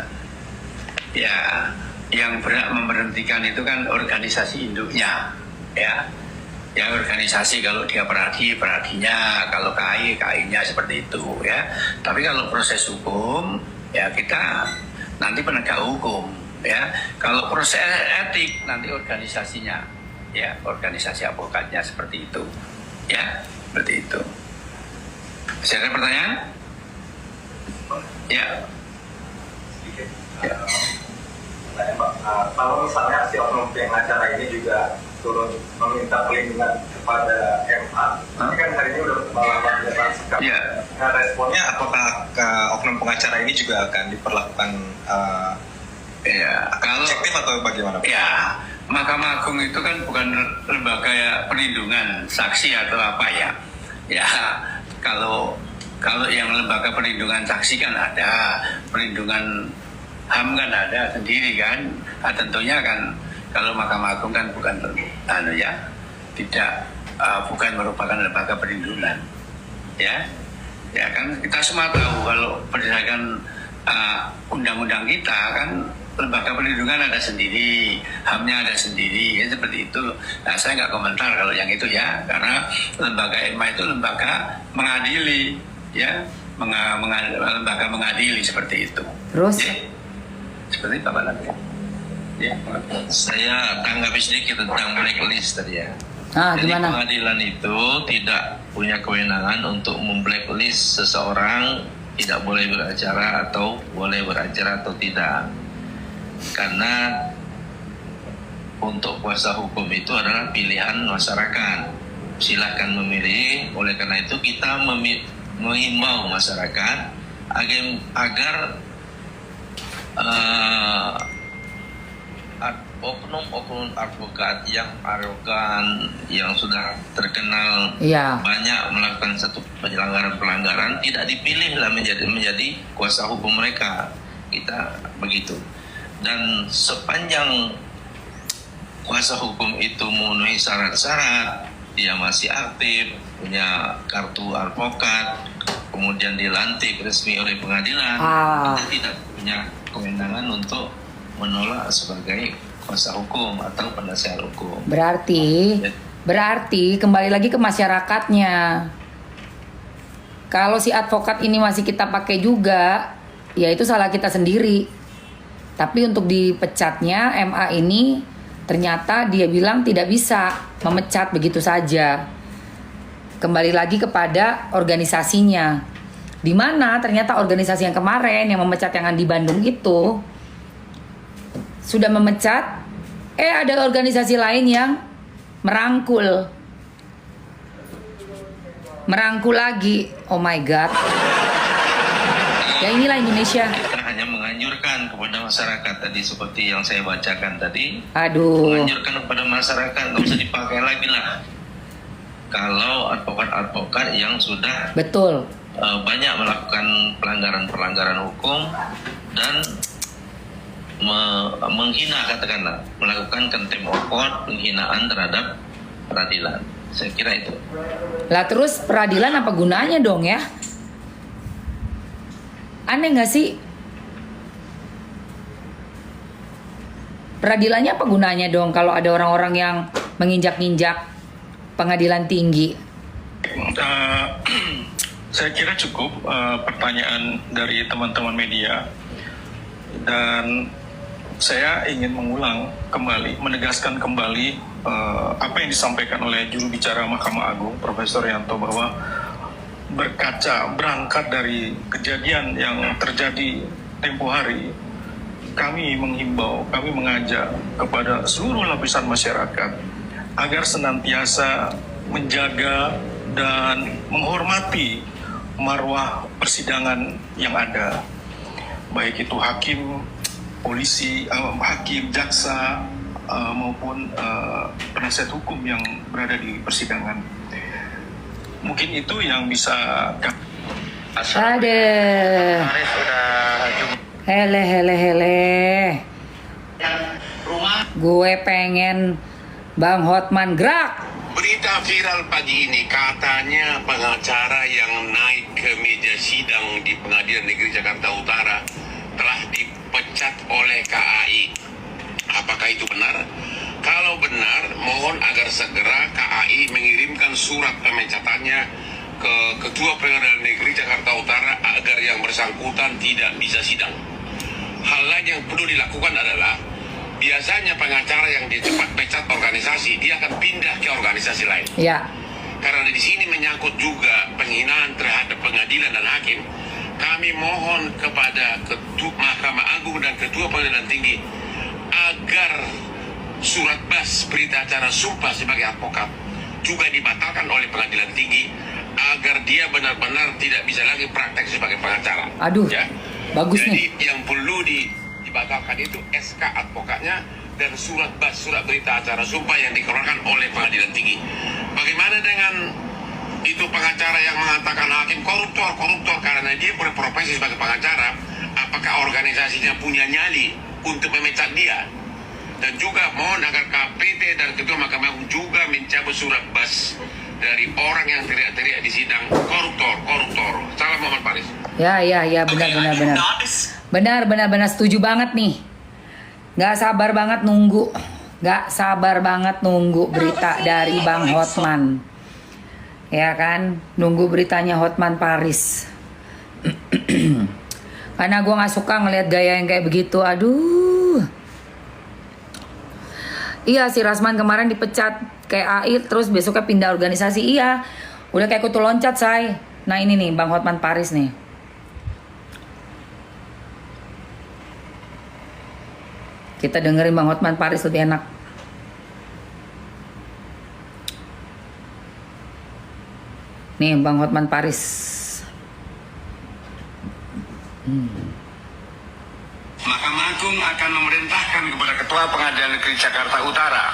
Ya, yang berhak memberhentikan itu kan organisasi induknya, ya. Yang organisasi kalau dia peradinya, kalau KI-nya seperti itu, ya. Tapi kalau proses hukum, ya kita nanti penegak hukum, ya. Kalau proses etik nanti organisasinya, ya, organisasi advokatnya seperti itu, ya, seperti itu. Masih ada pertanyaan? Ya. Ya. Kalau misalnya si oknum pengacara ini juga turut meminta pelindungan kepada MA, ini kan hari ini udah melamar jabatan sikap. Ya. Nah, responnya Apakah oknum pengacara ini juga akan diperlakukan Ya, kalau objektif atau bagaimana? ya, Mahkamah Agung itu kan bukan lembaga ya perlindungan saksi atau apa ya. Ya, kalau yang lembaga perlindungan saksi kan ada, perlindungan HAM kan ada sendiri kan. Nah, tentunya kan kalau Mahkamah Agung kan bukan bukan merupakan lembaga perlindungan. Ya. Ya kan kita semua tahu kalau berdasarkan undang-undang kita kan lembaga perlindungan ada sendiri, HAM-nya ada sendiri, ya seperti itu. Nah, saya nggak komentar kalau yang itu ya, karena lembaga MA itu lembaga mengadili, ya, lembaga mengadili seperti itu. Terus? Ya. Seperti apa lagi? Ya. Saya tanggapi sedikit tentang blacklist tadi ya. Ah, Jadi gimana? pengadilan itu tidak punya kewenangan untuk memblacklist seseorang tidak boleh beracara atau boleh beracara atau tidak. Karena untuk kuasa hukum itu adalah pilihan masyarakat. Silakan memilih. Oleh karena itu kita menghimbau masyarakat agar oknum-oknum advokat yang arogan, yang sudah terkenal Iya. banyak melakukan satu pelanggaran tidak dipilihlah menjadi kuasa hukum mereka. Kita begitu. Dan sepanjang kuasa hukum itu memenuhi syarat-syarat, dia masih aktif, punya kartu advokat, kemudian dilantik resmi oleh pengadilan, kita tidak punya kewenangan untuk menolak sebagai kuasa hukum atau penasihat hukum. Berarti kembali lagi ke masyarakatnya. Kalau si advokat ini masih kita pakai juga, ya itu salah kita sendiri. Tapi untuk dipecatnya MA ini ternyata dia bilang tidak bisa memecat begitu saja. Kembali lagi kepada organisasinya. Di mana ternyata organisasi yang kemarin yang memecat yang di Bandung itu sudah memecat, ada organisasi lain yang merangkul lagi. Oh my god. Ya inilah Indonesia. Kita hanya menganjurkan kepada masyarakat tadi seperti yang saya bacakan tadi. Aduh. Menganjurkan kepada masyarakat nggak usah dipakai lagi lah. Kalau advokat-advokat yang sudah betul banyak melakukan pelanggaran hukum dan menghina, katakanlah melakukan contempt of court, penghinaan terhadap peradilan. Saya kira itu. Lah terus peradilan apa gunanya dong ya? Aneh gak sih? Peradilannya apa gunanya dong kalau ada orang-orang yang menginjak-injak pengadilan tinggi? Saya kira cukup pertanyaan dari teman-teman media. Dan saya ingin mengulang kembali, menegaskan kembali apa yang disampaikan oleh juru bicara Mahkamah Agung, Profesor Yanto, bahwa berangkat dari kejadian yang terjadi tempo hari, kami menghimbau, kami mengajak kepada seluruh lapisan masyarakat agar senantiasa menjaga dan menghormati marwah persidangan yang ada, baik itu hakim, polisi, hakim, jaksa, maupun penasihat hukum yang berada di persidangan. Mungkin itu yang bisa Ada. Hele. Gue pengen Bang Hotman gerak. Berita viral pagi ini katanya pengacara yang naik ke meja sidang di Pengadilan Negeri Jakarta Utara telah dipecat oleh KAI. Apakah itu benar? Kalau benar, mohon agar segera KAI mengirimkan surat pemecatannya ke Ketua Pengadilan Negeri Jakarta Utara agar yang bersangkutan tidak bisa sidang. Hal lain yang perlu dilakukan adalah biasanya pengacara yang dicepat pecat organisasi, dia akan pindah ke organisasi lain. Ya. Karena di sini menyangkut juga penghinaan terhadap pengadilan dan hakim. Kami mohon kepada Ketua Mahkamah Agung dan Ketua Pengadilan Tinggi agar surat bas berita acara sumpah sebagai advokat juga dibatalkan oleh Pengadilan Tinggi agar dia benar-benar tidak bisa lagi praktek sebagai pengacara. Aduh, ya. bagus Jadi nih. yang perlu dibatalkan itu SK advokatnya dan surat bas, surat berita acara sumpah yang dikeluarkan oleh Pengadilan Tinggi. Bagaimana dengan itu pengacara yang mengatakan hakim koruptor karena dia berprofesi sebagai pengacara? Apakah organisasinya punya nyali untuk memecat dia? Dan juga mohon agar KPT dan Ketua Mahkamah Agung juga mencabut surat bas dari orang yang teriak-teriak di sidang koruptor. Salam Muhammad Paris. Ya, benar setuju banget nih. Gak sabar banget nunggu berita dari Bang Hotman. Ya kan, nunggu beritanya Hotman Paris. Karena gue nggak suka ngelihat gaya yang kayak begitu. Aduh. Iya, si Rasman kemarin dipecat kayak AI, terus besoknya pindah organisasi. Iya, udah kayak kutu loncat, say. Nah ini nih Bang Hotman Paris nih. Kita dengerin Bang Hotman Paris lebih enak. Nih Bang Hotman Paris. Mahkamah Agung akan memerintahkan kepada Ketua Pengadilan Negeri Jakarta Utara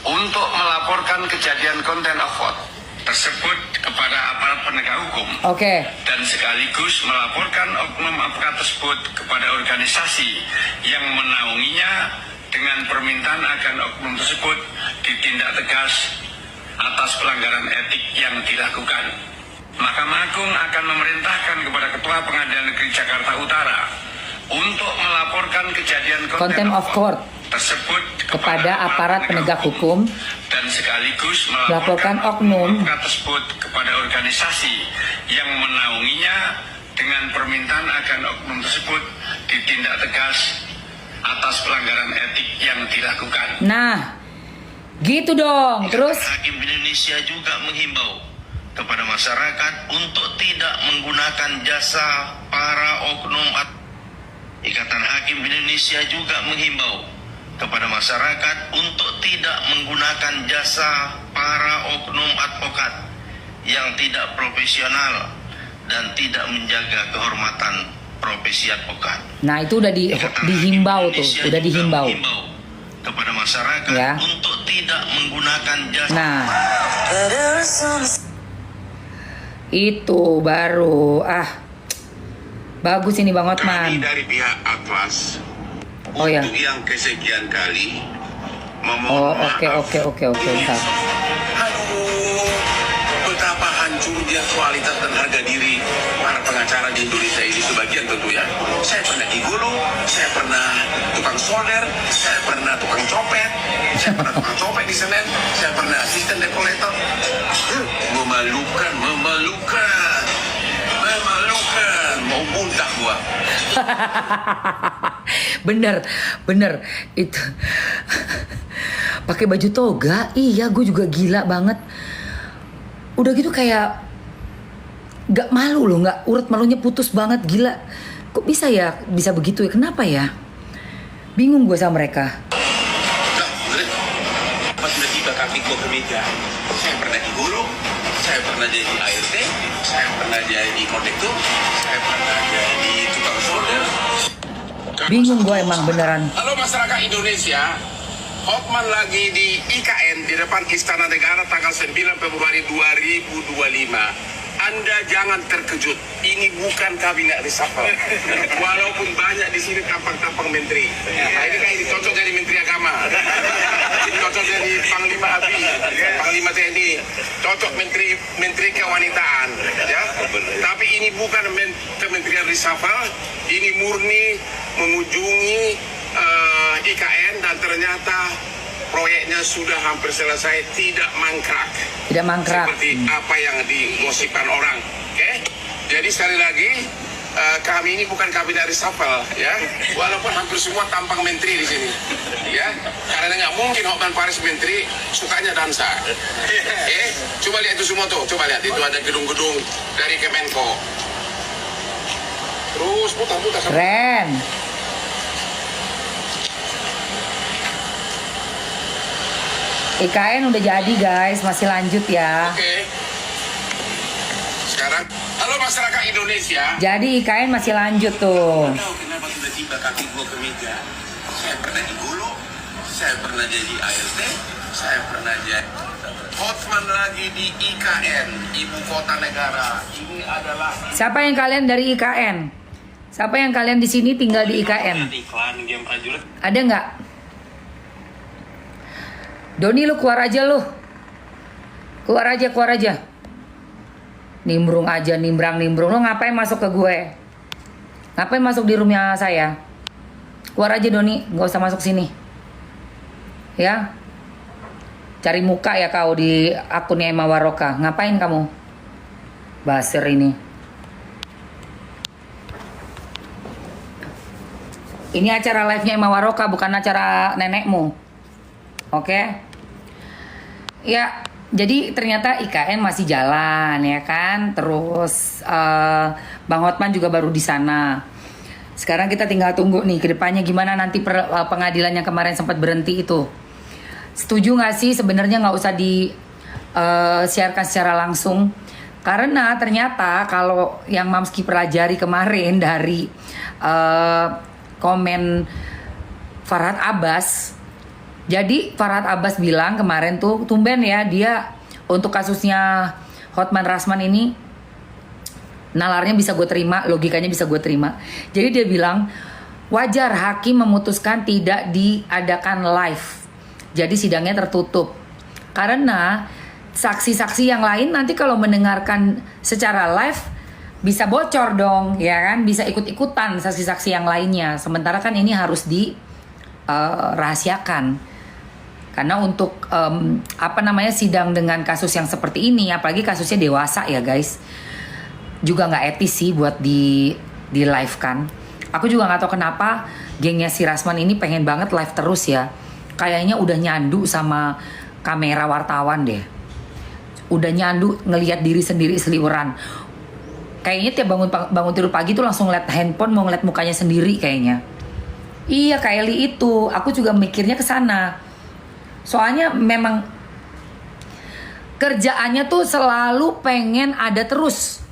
untuk melaporkan kejadian contempt of court tersebut kepada aparat penegak hukum. Oke. Dan sekaligus melaporkan oknum advokat tersebut kepada organisasi yang menaunginya dengan permintaan agar oknum tersebut ditindak tegas atas pelanggaran etik yang dilakukan. Mahkamah Agung akan memerintahkan kepada Ketua Pengadilan Negeri Jakarta Utara untuk melaporkan kejadian contempt of court tersebut kepada aparat penegak hukum dan sekaligus melaporkan oknum tersebut kepada organisasi yang menaunginya dengan permintaan agar oknum tersebut ditindak tegas atas pelanggaran etik yang dilakukan. Nah, gitu dong. Terus Hakim Indonesia juga menghimbau kepada masyarakat untuk tidak menggunakan jasa para oknum. Ikatan Hakim Indonesia juga menghimbau kepada masyarakat untuk tidak menggunakan jasa para oknum advokat yang tidak profesional dan tidak menjaga kehormatan profesi advokat. nah itu udah dihimbau tuh, udah dihimbau Kepada masyarakat ya. Untuk tidak menggunakan jasa. Nah, itu baru bagus ini Bang Hotman. Kami dari pihak Atlas Oh ya. untuk yang kesekian kali Oh, memohon oke. Bentar. Aduh, betapa hancurnya kualitas dan harga diri para pengacara di Indonesia ini sebagian tentu ya. Saya pernah digulung, saya pernah tukang solder, saya pernah tukang copet, saya pernah tukang copet di Senen, saya pernah asisten debt collector. Memalukan. Mau muntah gua. bener itu. Pakai baju toga, iya gue juga gila banget. Udah gitu kayak gak malu loh, gak urat malunya putus banget, gila. Kok bisa begitu ya? Kenapa ya? Bingung gue sama mereka. Pas tiba kami ke meja, saya pernah digulung, saya pernah jadi ART, saya pernah jadi kondektur, saya pernah jadi tukang solder. Bingung gue emang beneran. Halo masyarakat Indonesia, Hotman lagi di IKN di depan Istana Negara tanggal 9 Februari 2025. Anda jangan terkejut, ini bukan kabinet reshuffle. Walaupun banyak di sini tampang-tampang menteri. Nah, ini kayak cocok jadi menteri agama, cocok jadi panglima ABRI, panglima TNI, cocok menteri kewanitaan, ya. Tapi ini bukan kementerian reshuffle, ini murni mengunjungi IKN dan ternyata proyeknya sudah hampir selesai, tidak mangkrak. Tidak mangkrak. Seperti apa yang digosipkan orang. Oke? Jadi sekali lagi, kami ini bukan kabinet reshuffle, ya. Walaupun hampir semua tampang menteri di sini, ya. Karena nggak mungkin Hotman Paris menteri sukanya dansa. Coba lihat itu semua tuh. Coba lihat itu ada gedung-gedung dari Kemenko. Terus putar-putar. Keren. IKN udah jadi guys, masih lanjut ya. Oke. Sekarang, halo masyarakat Indonesia. Jadi IKN masih lanjut tuh. Tahu kenapa tiba-tiba kaki gua ke meja? Saya pernah di Gulu, saya pernah jadi ALT, saya pernah jadi Hotman lagi di IKN, ibu kota negara. Ini adalah Siapa yang kalian dari IKN? Siapa yang kalian di sini tinggal di IKN? Iklan game prajurit. Ada nggak? Doni, lu keluar aja lu. Keluar aja. Nimbrung aja, nimbrung. Lu ngapain masuk ke gue? Ngapain masuk di rumahnya saya? Keluar aja Doni, nggak usah masuk sini. Ya. Cari muka ya kau di akunnya Emma Waroka. Ngapain kamu? Baser ini. Ini acara live-nya Emma Waroka, bukan acara nenekmu. Oke? Ya, jadi ternyata IKN masih jalan ya kan. Terus Bang Hotman juga baru di sana. Sekarang kita tinggal tunggu nih ke depannya gimana nanti pengadilan yang kemarin sempat berhenti itu. Setuju nggak sih sebenarnya nggak usah di siarkan secara langsung, karena ternyata kalau yang Mamski pelajari kemarin dari komen Farhad Abbas. Jadi Farhad Abbas bilang kemarin tuh tumben ya dia untuk kasusnya Hotman Rasman ini nalarnya bisa gue terima, logikanya bisa gue terima. Jadi dia bilang wajar hakim memutuskan tidak diadakan live. Jadi sidangnya tertutup. Karena saksi-saksi yang lain nanti kalau mendengarkan secara live bisa bocor dong, ya kan? Bisa ikut-ikutan saksi-saksi yang lainnya. Sementara kan ini harus dirahasiakan. Karena untuk sidang dengan kasus yang seperti ini, apalagi kasusnya dewasa ya guys, juga nggak etis sih buat di live kan. Aku juga nggak tahu kenapa gengnya si Rasman ini pengen banget live terus ya. Kayaknya udah nyandu sama kamera wartawan deh. Udah nyandu ngelihat diri sendiri seliuran. Kayaknya tiap bangun tidur pagi tuh langsung ngeliat handphone, mau ngeliat mukanya sendiri kayaknya. Iya, Kylie itu. Aku juga mikirnya ke sana. Soalnya memang kerjaannya tuh selalu pengen ada terus.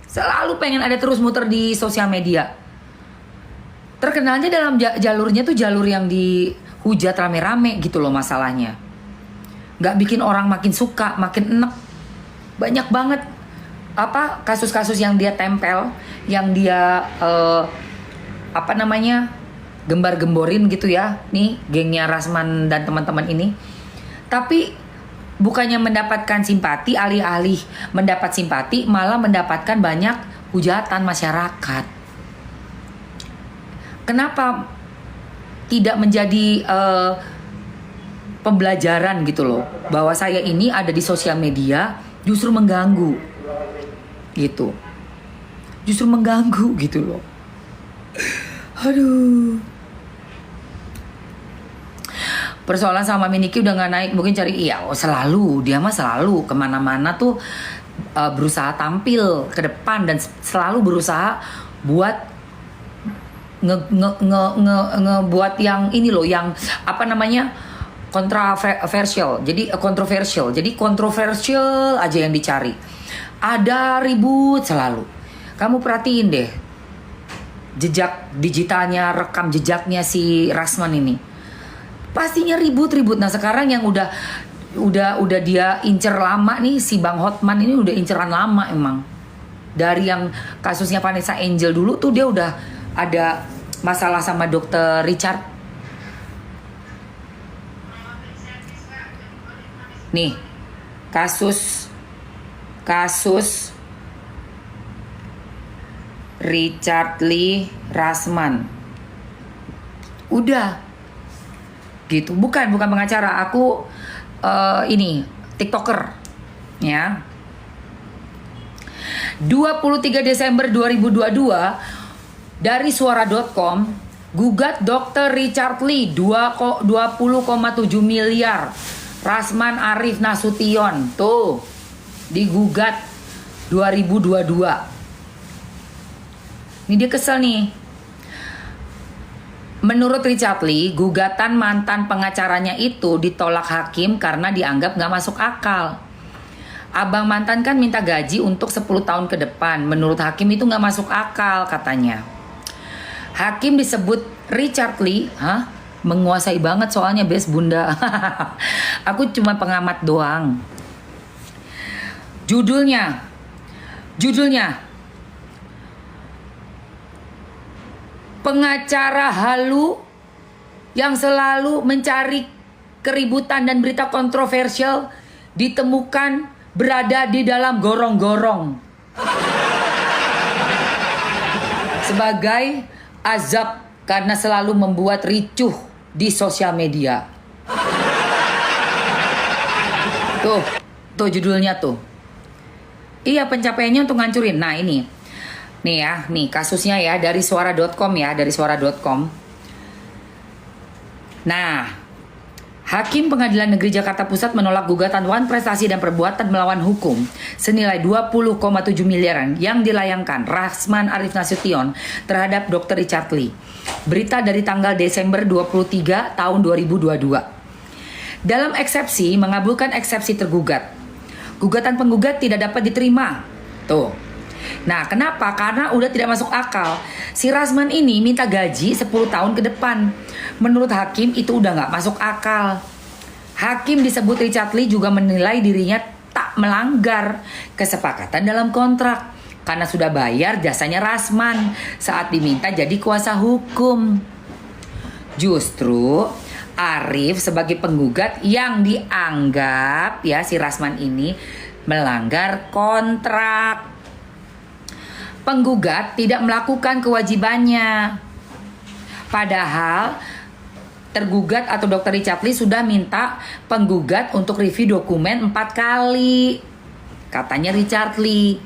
Selalu pengen ada terus muter di sosial media. Terkenalnya dalam jalurnya tuh jalur yang dihujat rame-rame gitu loh masalahnya. Gak bikin orang makin suka, makin enek. Banyak banget kasus-kasus yang dia tempel, yang dia gembar-gemborin gitu ya, nih gengnya Rasman dan teman-teman ini. Tapi bukannya mendapatkan simpati, alih-alih mendapat simpati malah mendapatkan banyak hujatan masyarakat. Kenapa tidak menjadi pembelajaran gitu loh, bahwa saya ini ada di sosial media justru mengganggu gitu, justru mengganggu gitu loh. Aduh. Persoalan sama Miniki udah gak naik, mungkin cari selalu, dia mah selalu kemana-mana tuh berusaha tampil ke depan dan selalu berusaha buat ngebuat yang ini loh, yang kontroversial. Jadi kontroversial aja yang dicari. Ada ribut selalu. Kamu perhatiin deh jejak digitalnya, rekam jejaknya si Rasman ini. Pastinya ribut-ribut. Nah sekarang yang udah dia incer lama nih, si Bang Hotman ini udah inceran lama emang. Dari yang kasusnya Vanessa Angel dulu tuh dia udah ada masalah sama Dr. Richard. Nih, kasus Richard Lee Rasman. Udah gitu. Bukan pengacara, aku ini TikToker ya. 23 Desember 2022 dari suara.com, gugat Dr. Richard Lee 20,7 miliar. Rasman Arif Nasution tuh digugat 2022. Ini dia kesel nih. Menurut Richard Lee, gugatan mantan pengacaranya itu ditolak hakim karena dianggap gak masuk akal. Abang mantan kan minta gaji untuk 10 tahun ke depan. Menurut hakim itu gak masuk akal katanya. Hakim disebut Richard Lee, menguasai banget soalnya bes bunda. Aku cuma pengamat doang. Judulnya pengacara halu yang selalu mencari keributan dan berita kontroversial ditemukan berada di dalam gorong-gorong sebagai azab karena selalu membuat ricuh di sosial media. Tuh judulnya tuh. Iya, pencapaiannya untuk ngancurin. Nah ini nih ya, nih kasusnya ya dari suara.com ya, dari suara.com. Nah, Hakim Pengadilan Negeri Jakarta Pusat menolak gugatan Wan Prestasi dan Perbuatan Melawan Hukum senilai 20,7 miliaran yang dilayangkan Rasman Arif Nasution terhadap Dr. Richard Lee. Berita dari tanggal Desember 23 tahun 2022. Dalam eksepsi, mengabulkan eksepsi tergugat. Gugatan penggugat tidak dapat diterima. Tuh. Nah, kenapa? Karena udah tidak masuk akal. Si Rasman ini minta gaji 10 tahun ke depan. Menurut hakim itu udah gak masuk akal. Hakim disebut Richard Lee juga menilai dirinya tak melanggar kesepakatan dalam kontrak karena sudah bayar jasanya Rasman saat diminta jadi kuasa hukum. Justru Arif sebagai penggugat yang dianggap ya si Rasman ini melanggar kontrak. Penggugat tidak melakukan kewajibannya. Padahal tergugat atau Dr. Richard Lee sudah minta penggugat untuk review dokumen 4 kali. Katanya Richard Lee.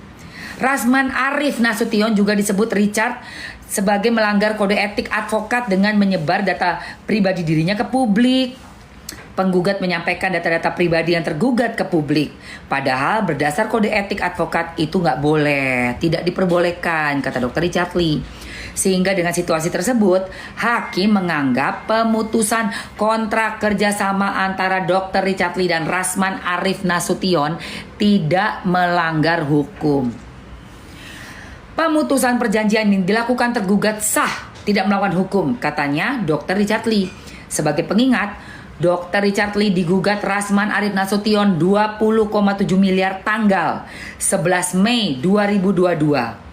Rasman Arif Nasution juga disebut Richard sebagai melanggar kode etik advokat dengan menyebar data pribadi dirinya ke publik. Penggugat menyampaikan data-data pribadi yang tergugat ke publik. Padahal berdasar kode etik advokat itu nggak boleh, tidak diperbolehkan, kata Dr. Richard Lee. Sehingga dengan situasi tersebut, hakim menganggap pemutusan kontrak kerjasama antara Dr. Richard Lee dan Rasman Arif Nasution tidak melanggar hukum. Pemutusan perjanjian yang dilakukan tergugat sah, tidak melawan hukum, katanya Dr. Richard Lee. Sebagai pengingat, Dr. Richard Lee digugat Rasman Arif Nasution 20,7 miliar tanggal 11 Mei 2022.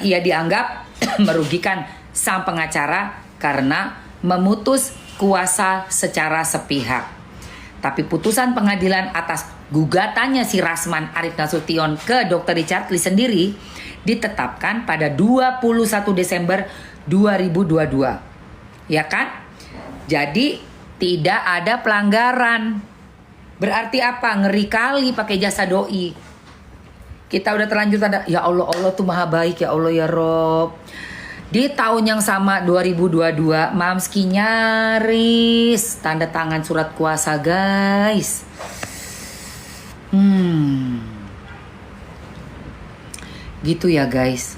Ia dianggap merugikan sang pengacara karena memutus kuasa secara sepihak. Tapi putusan pengadilan atas gugatannya si Rasman Arif Nasution ke Dr. Richard Lee sendiri ditetapkan pada 21 Desember 2022. Ya kan? Jadi tidak ada pelanggaran. Berarti apa? Ngeri kali pakai jasa doi. Kita udah terlanjur tanda, ya Allah, Allah tuh maha baik, ya Allah ya Rob. Di tahun yang sama 2022, Mamski nyaris tanda tangan surat kuasa, guys. Gitu ya guys.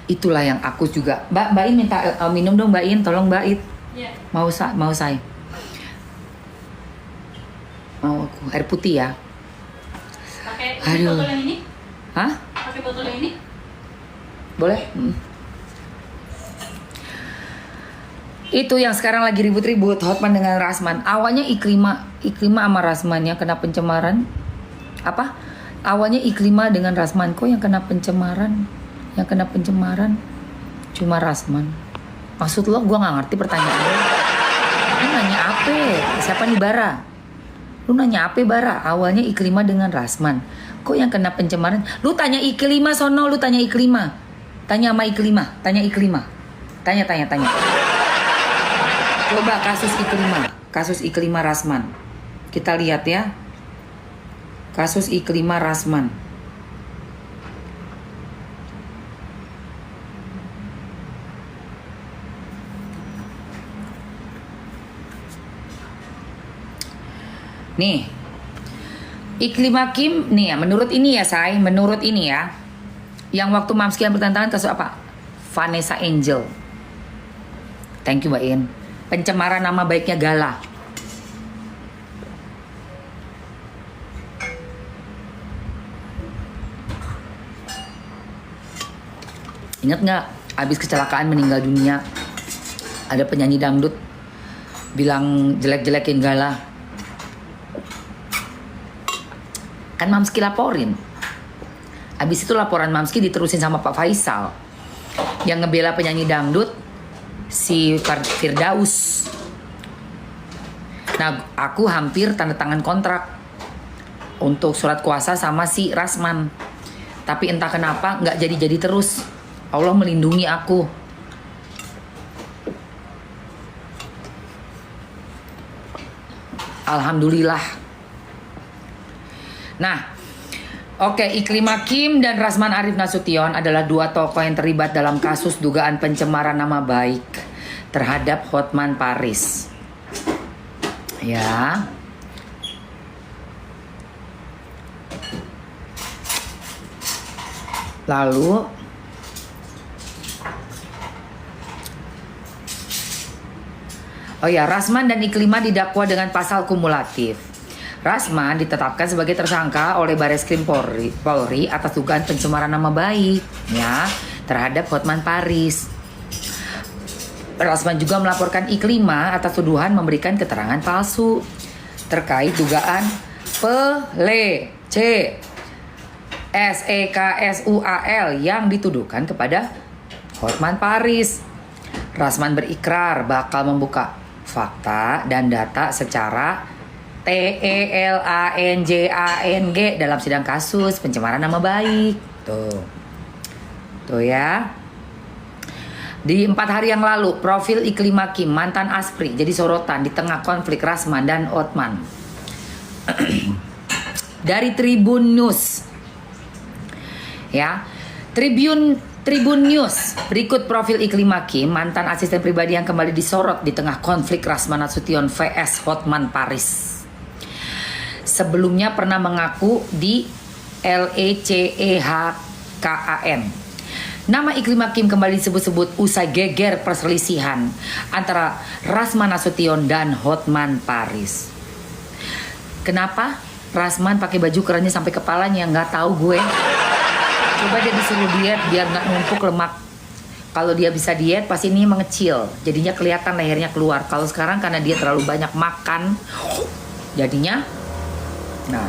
Itulah yang aku juga. Mbak In minta minum dong, Mbak In, tolong Mbak In. Yeah. Mau saya. Mau aku air putih ya. Pakai Aduh. botol yang ini? Hah? Pakai botol yang ini? Boleh? Itu yang sekarang lagi ribut-ribut Hotman dengan Rasman. Awalnya Iklima sama Rasman yang kena pencemaran. Apa? Awalnya Iklima dengan Rasman, kok yang kena pencemaran? Yang kena pencemaran cuma Rasman. Maksud lo, gue nggak ngerti pertanyaan lo. Lu nanya apa? Siapa nih Bara? Lu nanya apa Bara? Awalnya Iklima dengan Rasman, kok yang kena pencemaran? Lu tanya Iklima sono, lu tanya Iklima. Tanya sama Iklima, tanya Iklima. Tanya. Coba kasus Iklima Rasman. Kita lihat ya. Kasus Iklima Rasman. Nih. Iklima Kim nih ya, menurut ini ya menurut ini ya. Yang waktu Mamski yang bertantangan kasus apa? Vanessa Angel. Thank you Mbak In. Pencemaran nama baiknya Gala. Ingat nggak? Abis kecelakaan meninggal dunia, ada penyanyi dangdut bilang jelek-jelekin Gala. Kan Mamski laporin. Abis itu laporan Mamski diterusin sama Pak Faisal yang ngebela penyanyi dangdut si Firdaus. Nah, aku hampir tanda tangan kontrak untuk surat kuasa sama si Rasman. Tapi entah kenapa nggak jadi terus. Allah melindungi aku. Alhamdulillah. Nah, oke, Iklima Kim dan Rasman Arif Nasution adalah dua tokoh yang terlibat dalam kasus dugaan pencemaran nama baik terhadap Hotman Paris. Ya. Lalu Rasman dan Iklima didakwa dengan pasal kumulatif. Rasman ditetapkan sebagai tersangka oleh Bareskrim Polri atas dugaan pencemaran nama baik ya terhadap Hotman Paris. Rasman juga melaporkan Iklima atas tuduhan memberikan keterangan palsu terkait dugaan SEKSUAL yang dituduhkan kepada Hotman Paris. Rasman berikrar bakal membuka fakta dan data secara TELANJANG dalam sidang kasus pencemaran nama baik. Tuh ya. Di 4 hari yang lalu, profil Iklima Kim, mantan Aspri, jadi sorotan di tengah konflik Rasman dan Hotman. Dari Tribun News. Ya. Tribun News, berikut profil Iklima Kim, mantan asisten pribadi yang kembali disorot di tengah konflik Rasman Nasution vs Hotman Paris. Sebelumnya pernah mengaku di LECEHKAN. Nama Iklima Kim kembali disebut-sebut usai geger perselisihan antara Rasman Nasution dan Hotman Paris. Kenapa Rasman pakai baju kerannya sampai kepalanya? Nggak tahu gue. Coba dia disuruh diet biar nggak numpuk lemak. Kalau dia bisa diet pasti ini mengecil, jadinya kelihatan lehernya keluar. Kalau sekarang karena dia terlalu banyak makan, jadinya. Nah,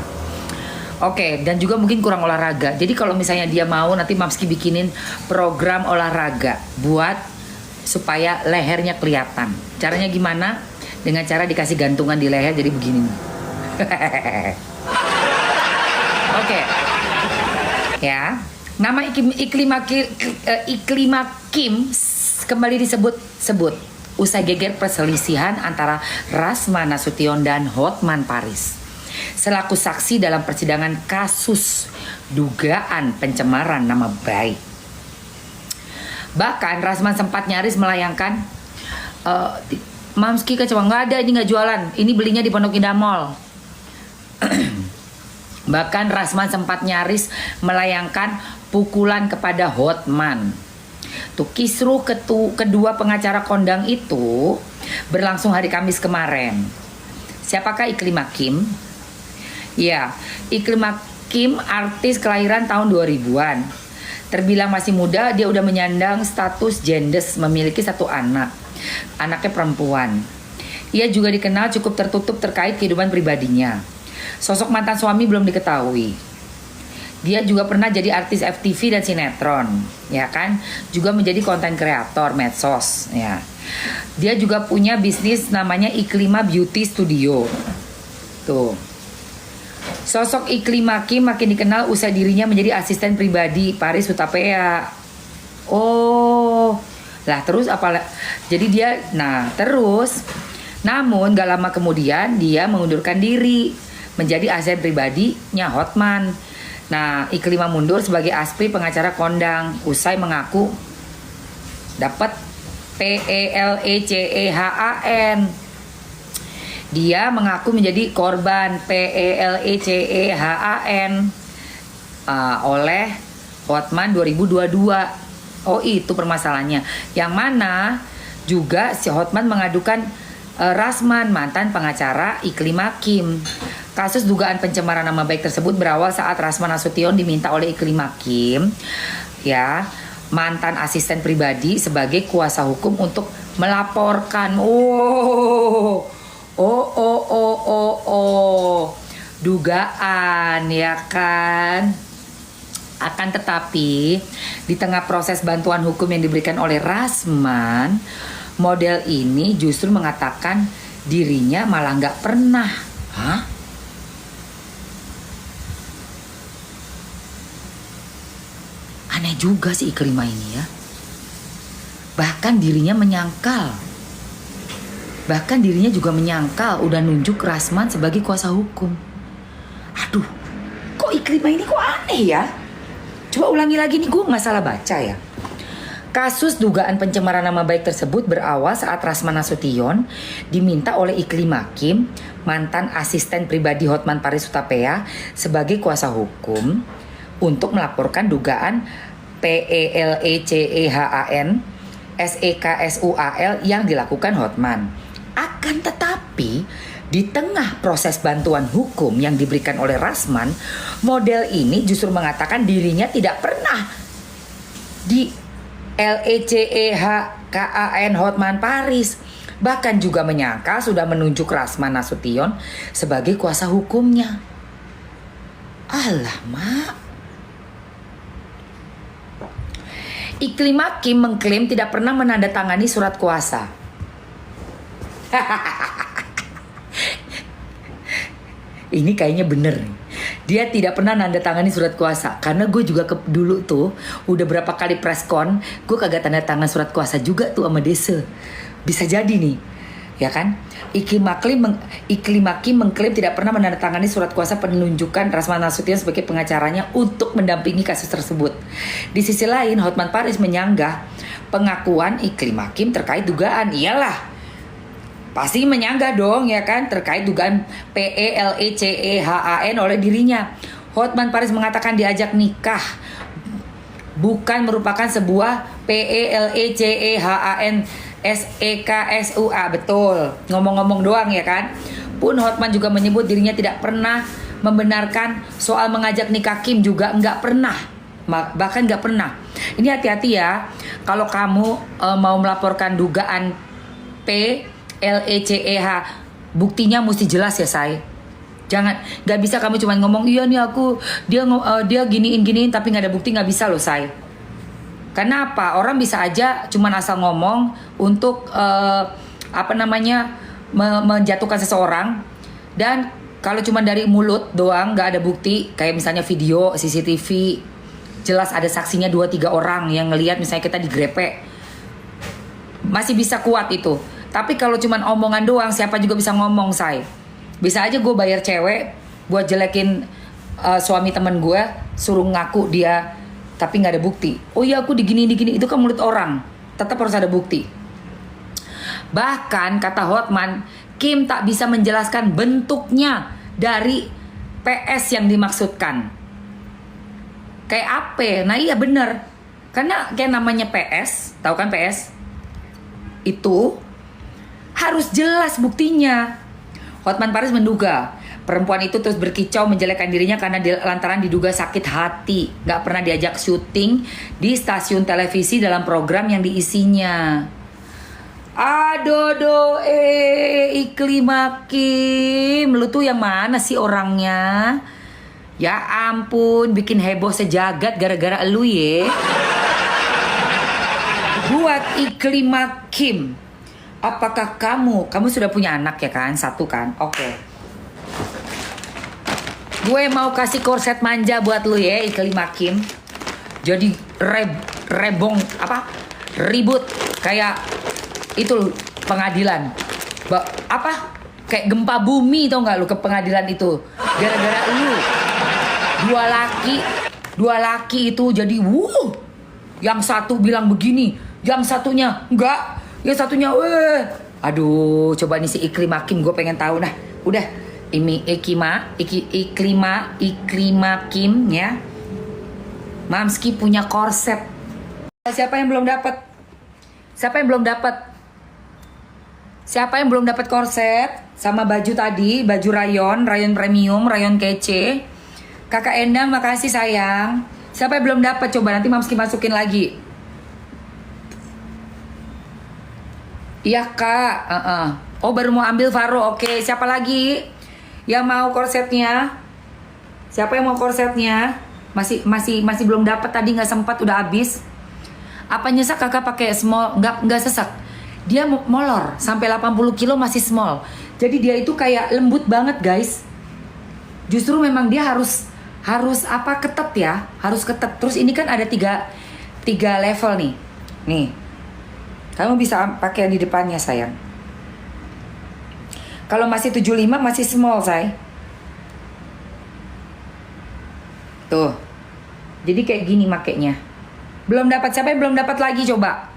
oke, dan juga mungkin kurang olahraga. Jadi kalau misalnya dia mau nanti Mamski bikinin program olahraga buat supaya lehernya kelihatan. Caranya gimana? Dengan cara dikasih gantungan di leher jadi begini. Oke. Ya. Nama Iklima Kim kembali disebut-sebut usai geger perselisihan antara Rasman Nasution dan Hotman Paris selaku saksi dalam persidangan kasus dugaan pencemaran nama baik. Bahkan Rasman sempat nyaris melayangkan Mamski kecewa, nggak ada, ini nggak jualan, ini belinya di Pondok Indah Mall. Bahkan Rasman sempat nyaris melayangkan pukulan kepada Hotman. Tuh kisruh kedua pengacara kondang itu berlangsung hari Kamis kemarin. Siapakah Iklima Kim? Ya, Iklima Kim artis kelahiran tahun 2000-an. Terbilang masih muda, dia udah menyandang status jendes, memiliki 1 anak. Anaknya perempuan. Ia juga dikenal cukup tertutup terkait kehidupan pribadinya. Sosok mantan suami belum diketahui. Dia juga pernah jadi artis FTV dan sinetron, ya kan? Juga menjadi konten kreator medsos, ya. Dia juga punya bisnis namanya Iklima Beauty Studio. Tuh. Sosok Iklima Kim makin dikenal usai dirinya menjadi asisten pribadi Paris Hutapea. Oh, lah terus apa? Jadi dia, namun gak lama kemudian dia mengundurkan diri menjadi asisten pribadinya Hotman. Nah, Iklima mundur sebagai aspri pengacara kondang usai mengaku dapat PELECEHAN. Dia mengaku menjadi korban PELECEHAN oleh Hotman 2022. Oh, itu permasalahannya. Yang mana juga si Hotman mengadukan Rasman, mantan pengacara Iklima Kim. Kasus dugaan pencemaran nama baik tersebut berawal saat Rasman Nasution diminta oleh Iklima Kim, ya, mantan asisten pribadi sebagai kuasa hukum untuk melaporkan. Dugaan, ya kan? Akan tetapi di tengah proses bantuan hukum yang diberikan oleh Rasman, model ini justru mengatakan dirinya malah nggak pernah. Hah? Aneh juga sih Iklima ini ya. Bahkan dirinya juga menyangkal udah nunjuk Rasman sebagai kuasa hukum. Aduh, kok Iklima ini kok aneh ya? Coba ulangi lagi nih, gue nggak salah baca ya. Kasus dugaan pencemaran nama baik tersebut berawal saat Rasman Nasution diminta oleh Iklima Kim, mantan asisten pribadi Hotman Paris Hutapea, sebagai kuasa hukum untuk melaporkan dugaan PELECEHAN SEKSUAL yang dilakukan Hotman. Akan tetapi di tengah proses bantuan hukum yang diberikan oleh Rasman, model ini justru mengatakan dirinya tidak pernah di LECEHKAN Hotman Paris. Bahkan juga menyangka sudah menunjuk Rasman Nasution sebagai kuasa hukumnya. Alamak. Iklima Kim mengklaim tidak pernah menandatangani surat kuasa. Ini kayaknya bener. Dia tidak pernah nandatangani surat kuasa. Karena gue juga dulu tuh udah berapa kali preskon, gue kagak tanda tangan surat kuasa juga tuh sama Desa. Bisa jadi nih, ya kan? Iklima Kim mengklaim tidak pernah menandatangani surat kuasa penunjukan Rasman Nasution sebagai pengacaranya untuk mendampingi kasus tersebut. Di sisi lain, Hotman Paris menyanggah pengakuan Iklima Kim terkait dugaan. Iyalah, pasti menyanggah dong, ya kan, terkait dugaan PELECEHAN oleh dirinya. Hotman Paris mengatakan diajak nikah bukan merupakan sebuah PELECEHAN SEKSUA. Betul, ngomong-ngomong doang, ya kan. Pun Hotman juga menyebut dirinya tidak pernah membenarkan soal mengajak nikah Kim, juga nggak pernah, bahkan nggak pernah. Ini hati-hati ya, kalau kamu mau melaporkan dugaan LECEH, buktinya mesti jelas ya, say. Jangan, nggak bisa kamu cuma ngomong iya nih dia giniin tapi nggak ada bukti, nggak bisa loh, say. Karena apa? Orang bisa aja cuma asal ngomong untuk menjatuhkan seseorang, dan kalau cuma dari mulut doang nggak ada bukti, kayak misalnya video CCTV jelas ada saksinya 2-3 orang yang ngelihat misalnya kita digrepe, masih bisa kuat itu. Tapi kalau cuman omongan doang, siapa juga bisa ngomong, say. Bisa aja gue bayar cewek buat jelekin suami temen gue, suruh ngaku dia, tapi nggak ada bukti. Oh iya, aku digini, itu kan mulut orang. Tetap harus ada bukti. Bahkan kata Hotman, Kim tak bisa menjelaskan bentuknya dari PS yang dimaksudkan. Kayak apa? Nah iya bener. Karena kayak namanya PS, tahu kan PS? Itu harus jelas buktinya. Hotman Paris menduga Perempuan itu terus berkicau menjelekkan dirinya karena lantaran diduga sakit hati. Gak pernah diajak syuting di stasiun televisi dalam program yang diisinya. Aduh, Iklim Hakim, lu tuh yang mana sih orangnya? Ya ampun, bikin heboh sejagat gara-gara lu ya. Buat Iklim Hakim, apakah kamu sudah punya anak ya kan? 1 kan? Oke. Gue mau kasih korset manja buat lu ya, Iklim Hakim. Jadi ribut kayak itu pengadilan. Kayak gempa bumi, tau nggak lu ke pengadilan itu? Gara-gara lu. Dua laki itu jadi yang satu bilang begini, yang satunya enggak, yang satunya aduh, coba nih si Iklim Hakim, gue pengen tahu. Nah, udah. Iklim Hakim ya. Mamski punya korset. Siapa yang belum dapat? Siapa yang belum dapat korset sama baju tadi, baju rayon premium, rayon kece? Kakak Endang, makasih sayang. Siapa yang belum dapat? Coba nanti Mamski masukin lagi. Iya kak. Oh, baru mau ambil Faro. Oke, siapa lagi yang mau korsetnya? Siapa yang mau korsetnya? Masih belum dapat, tadi nggak sempat, udah habis. Apa nyesek kakak pakai small? Nggak sesek. Dia molor sampai 80 kilo masih small. Jadi dia itu kayak lembut banget guys. Justru memang dia harus ketat ya, harus ketat. Terus ini kan ada tiga level nih. Nih, kamu bisa pakai yang di depannya sayang. Kalau masih 75 masih small, say. Tuh. Jadi kayak gini makainya. Belum dapat, siapa yang belum dapat lagi coba?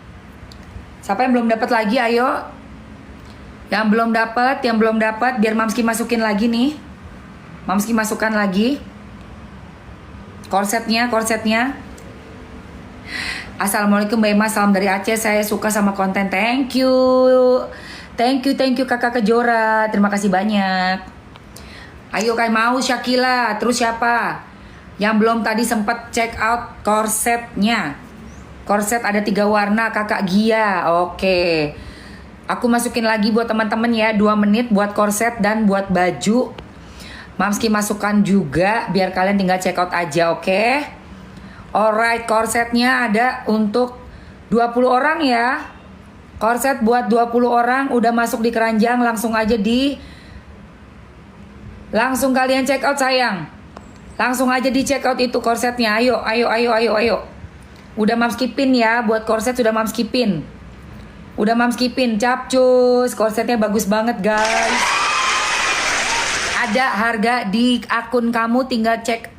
Siapa yang belum dapat lagi, ayo. Yang belum dapat biar Mamski masukin lagi nih. Mamski masukkan lagi. Korsetnya. Assalamualaikum Mbak Emma, salam dari Aceh. Saya suka sama konten. Thank you kakak Kejora. Terima kasih banyak. Ayo kayak mau Syakila. Terus siapa yang belum tadi sempat check out korsetnya? Korset ada 3 warna, kakak Gia. Oke. Aku masukin lagi buat teman-teman ya, 2 menit buat korset dan buat baju. Mamski masukkan juga biar kalian tinggal check out aja, oke? Alright, korsetnya ada untuk 20 orang ya. Korset buat 20 orang udah masuk di keranjang, langsung kalian check out sayang. Langsung aja di check out itu korsetnya. Ayo. Udah Mamski pin ya, buat korset sudah Mamski pin. Capcus. Korsetnya bagus banget guys. Ada harga di akun kamu, tinggal cek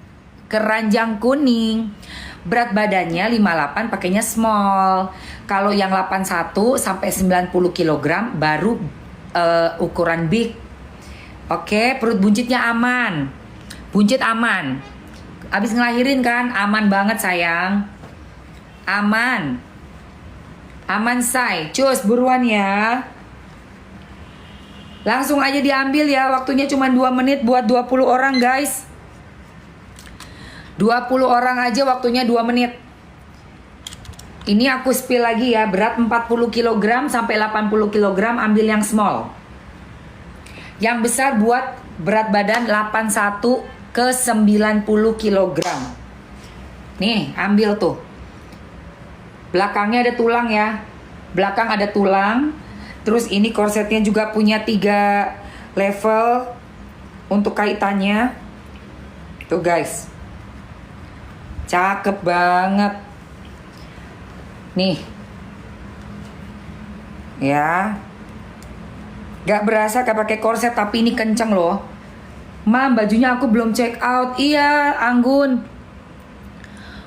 keranjang kuning. Berat badannya 58, pakainya small. Kalau yang 81 sampai 90 kg baru ukuran big. Oke, perut buncitnya aman. Buncit aman. Abis ngelahirin kan, aman banget sayang. Aman say. Cus, buruan ya. Langsung aja diambil ya. Waktunya cuma 2 menit buat 20 orang guys. 20 orang aja waktunya 2 menit. Ini aku spill lagi ya. Berat 40 kg sampai 80 kg ambil yang small. Yang besar buat berat badan 81 ke 90 kg. Nih, ambil tuh. Belakangnya ada tulang ya. Belakang ada tulang. Terus ini korsetnya juga punya 3 level untuk kaitannya. Tuh guys. Cakep banget. Nih. Ya. Gak berasa gak pakai korset tapi ini kenceng loh. Mam, bajunya aku belum check out. Iya, Anggun.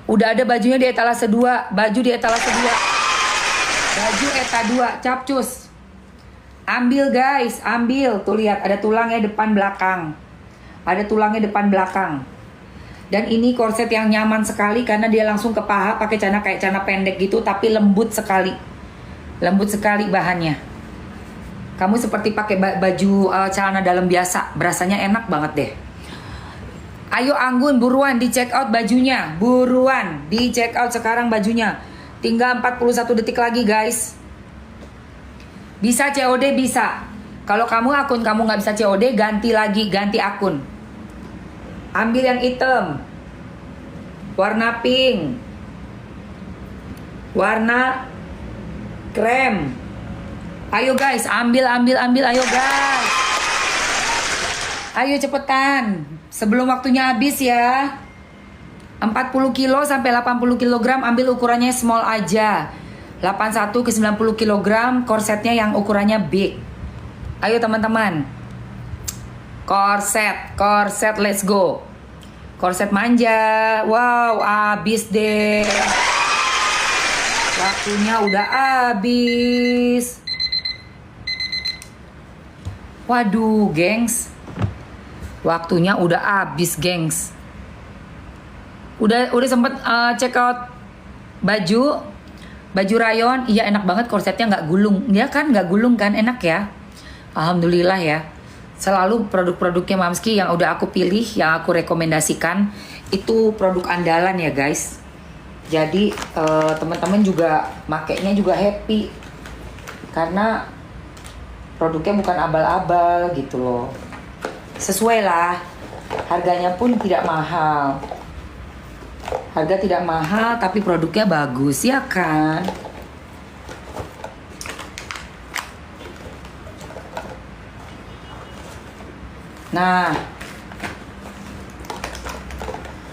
Udah ada bajunya di etalase 2. Baju di etalase 2. Baju eta 2, capcus. Ambil guys, ambil. Tuh lihat, ada tulangnya depan belakang. Ada tulangnya depan belakang. Dan ini korset yang nyaman sekali karena dia langsung ke paha, pakai celana kayak celana pendek gitu, tapi lembut sekali. Lembut sekali bahannya. Kamu seperti pakai baju celana dalam biasa. Berasanya enak banget deh. Ayo Anggun, buruan di check out bajunya. Buruan di check out sekarang bajunya. Tinggal 41 detik lagi guys. Bisa COD bisa. Kalau kamu akun kamu nggak bisa COD, ganti lagi, ganti akun. Ambil yang hitam, warna pink, warna krem. Ayo guys, ambil, ayo guys. Ayo cepetan, sebelum waktunya habis ya. 40 kilo sampai 80 kg, ambil ukurannya small aja. 81 ke 90 kg, korsetnya yang ukurannya big. Ayo teman-teman. Korset, let's go. Korset manja. Wow, habis deh. Waktunya udah habis. Waduh, gengs. Waktunya udah habis, gengs. Udah sempet check out baju rayon. Iya enak banget, korsetnya nggak gulung. Dia kan nggak gulung kan, enak ya. Alhamdulillah ya. Selalu produk-produknya Mamski yang udah aku pilih, yang aku rekomendasikan itu produk andalan ya guys. Jadi teman-teman juga makainya juga happy karena produknya bukan abal-abal gitu loh. Sesuai lah. Harganya pun tidak mahal. Harga tidak mahal tapi produknya bagus ya kan. Nah,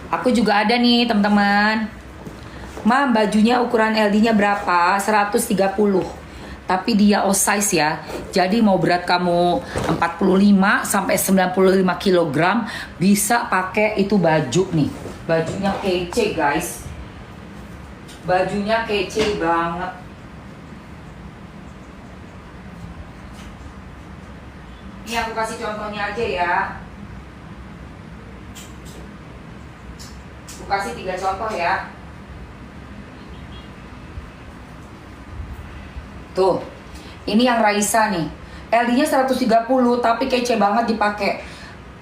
aku juga ada nih teman-teman. Mam, bajunya ukuran LD-nya berapa? 130. Tapi dia oversize ya. Jadi mau berat kamu 45 sampai 95 kg bisa pakai itu baju nih. Bajunya kece guys. Bajunya kece banget. Ini aku kasih contohnya aja ya. Aku kasih 3 contoh ya. Tuh, ini yang Raisa nih. LD-nya 130 tapi kece banget dipakai.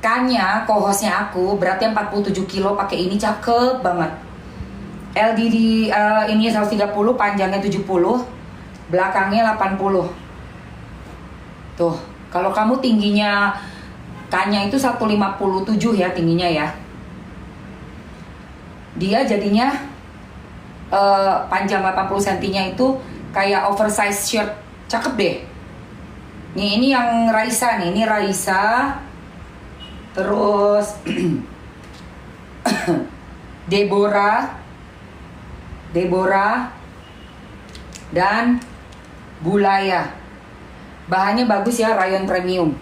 Kanya, kohosnya aku beratnya 47 kilo pakai ini cakep banget. LD di ini 130, panjangnya 70, belakangnya 80. Tuh, kalau kamu tingginya Kanya itu 157 ya tingginya ya. Dia jadinya panjang 80 cm-nya itu kayak oversize shirt, cakep deh. Nih ini yang Raisa nih, ini Raisa. Terus Deborah dan Bulaya. Bahannya bagus ya, rayon premium.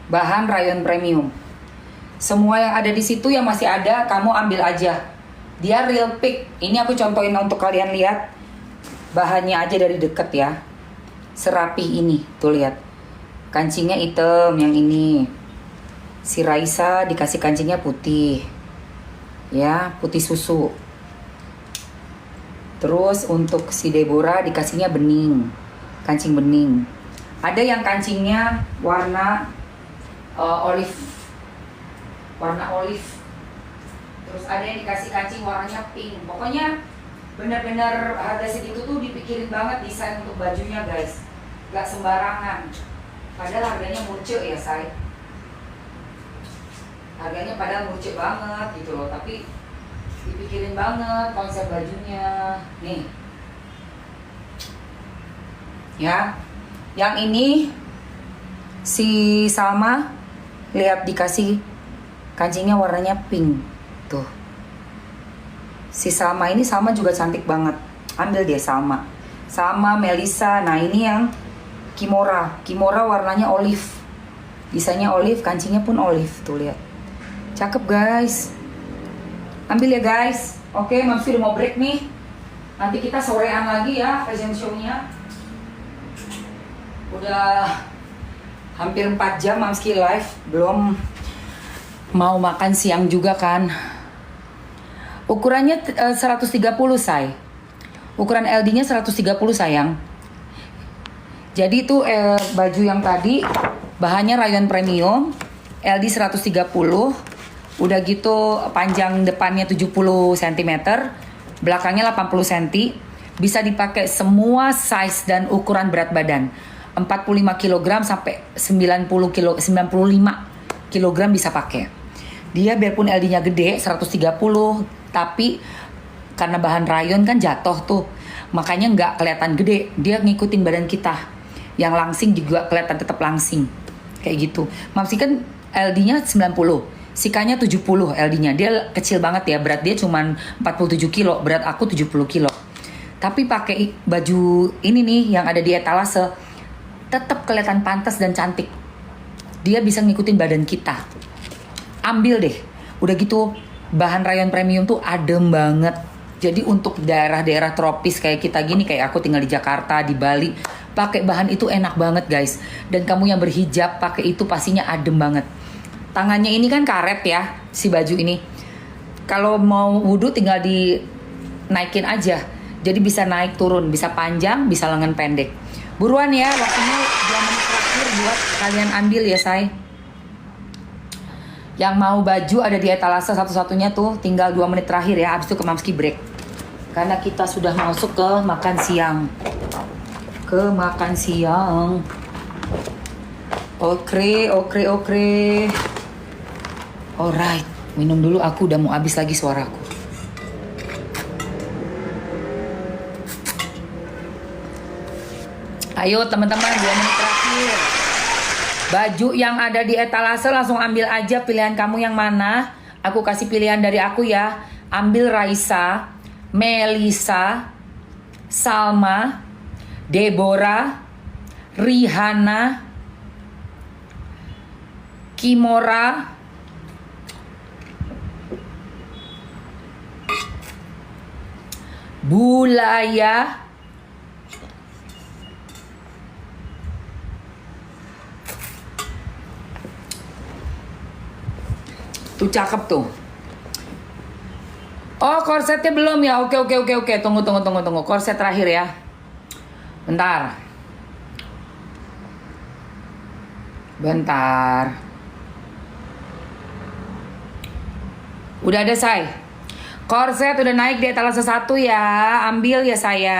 Bahan rayon premium. Semua yang ada di situ yang masih ada kamu ambil aja. Dia real pick. Ini aku contohin untuk kalian lihat. Bahannya aja dari deket ya. Serapi ini, tuh lihat. Kancingnya hitam yang ini. Si Raisa dikasih kancingnya putih. Ya, putih susu. Terus untuk si Deborah dikasihnya bening. Kancing bening. Ada yang kancingnya warna olive. Warna olive. Terus ada yang dikasih kancing warnanya pink. Pokoknya benar-benar harga segitu tuh dipikirin banget desain untuk bajunya guys. Gak sembarangan. Padahal harganya murce ya say. Harganya padahal murce banget gitu loh. Tapi dipikirin banget konsep bajunya. Nih. Ya. Yang ini si Salma lihat dikasih kancingnya warnanya pink. Tuh. Si Salma ini sama juga cantik banget. Ambil dia Salma. Sama Melisa. Nah ini yang Kimora. Kimora warnanya olive. Desainnya olive, kancingnya pun olive. Tuh lihat. Cakep guys. Ambil ya guys. Oke, Mamski udah mau break nih. Nanti kita sorean lagi ya fashion show-nya. Udah hampir 4 jam Mamski live. Belum mau makan siang juga kan. Ukurannya 130 say. Ukuran LD-nya 130 sayang. Jadi itu baju yang tadi bahannya rayon premium, LD 130, udah gitu panjang depannya 70 cm, belakangnya 80 cm, bisa dipakai semua size dan ukuran berat badan. 45 kg sampai 95 kg bisa pakai. Dia biarpun LD-nya gede 130, tapi karena bahan rayon kan jatuh tuh, makanya nggak kelihatan gede. Dia ngikutin badan kita. Yang langsing juga kelihatan tetap langsing. Kayak gitu. Mamsi kan LD-nya 90, Sikanya 70 LD-nya. Dia kecil banget ya, berat dia cuman 47 kilo, berat aku 70 kilo. Tapi pakai baju ini nih yang ada di etalase, tetap kelihatan pantas dan cantik. Dia bisa ngikutin badan kita. Ambil deh. Udah gitu bahan rayon premium tuh adem banget. Jadi untuk daerah-daerah tropis kayak kita gini, kayak aku tinggal di Jakarta, di Bali, pakai bahan itu enak banget guys. Dan kamu yang berhijab pakai itu pastinya adem banget. Tangannya ini kan karet ya, si baju ini. Kalau mau wudhu tinggal dinaikin aja. Jadi bisa naik turun, bisa panjang, bisa lengan pendek. Buruan ya, waktunya 2 menit terakhir buat kalian ambil ya say. Yang mau baju ada di etalase satu-satunya tuh, tinggal 2 menit terakhir ya, habis itu ke Mamski break. Karena kita sudah masuk ke makan siang. Oke. Alright, minum dulu, aku udah mau habis lagi suaraku. Ayo teman-teman, 2 menit terakhir. Baju yang ada di etalase langsung ambil aja, pilihan kamu yang mana. Aku kasih pilihan dari aku ya. Ambil Raisa, Melisa, Salma, Deborah, Rihanna, Kimora, Bulaya, tuh cakep tuh. Oh, korsetnya belum ya? Oke. Tunggu. Korset terakhir ya. Bentar. Udah ada say. Korset udah naik di etalase 1 ya. Ambil ya saya.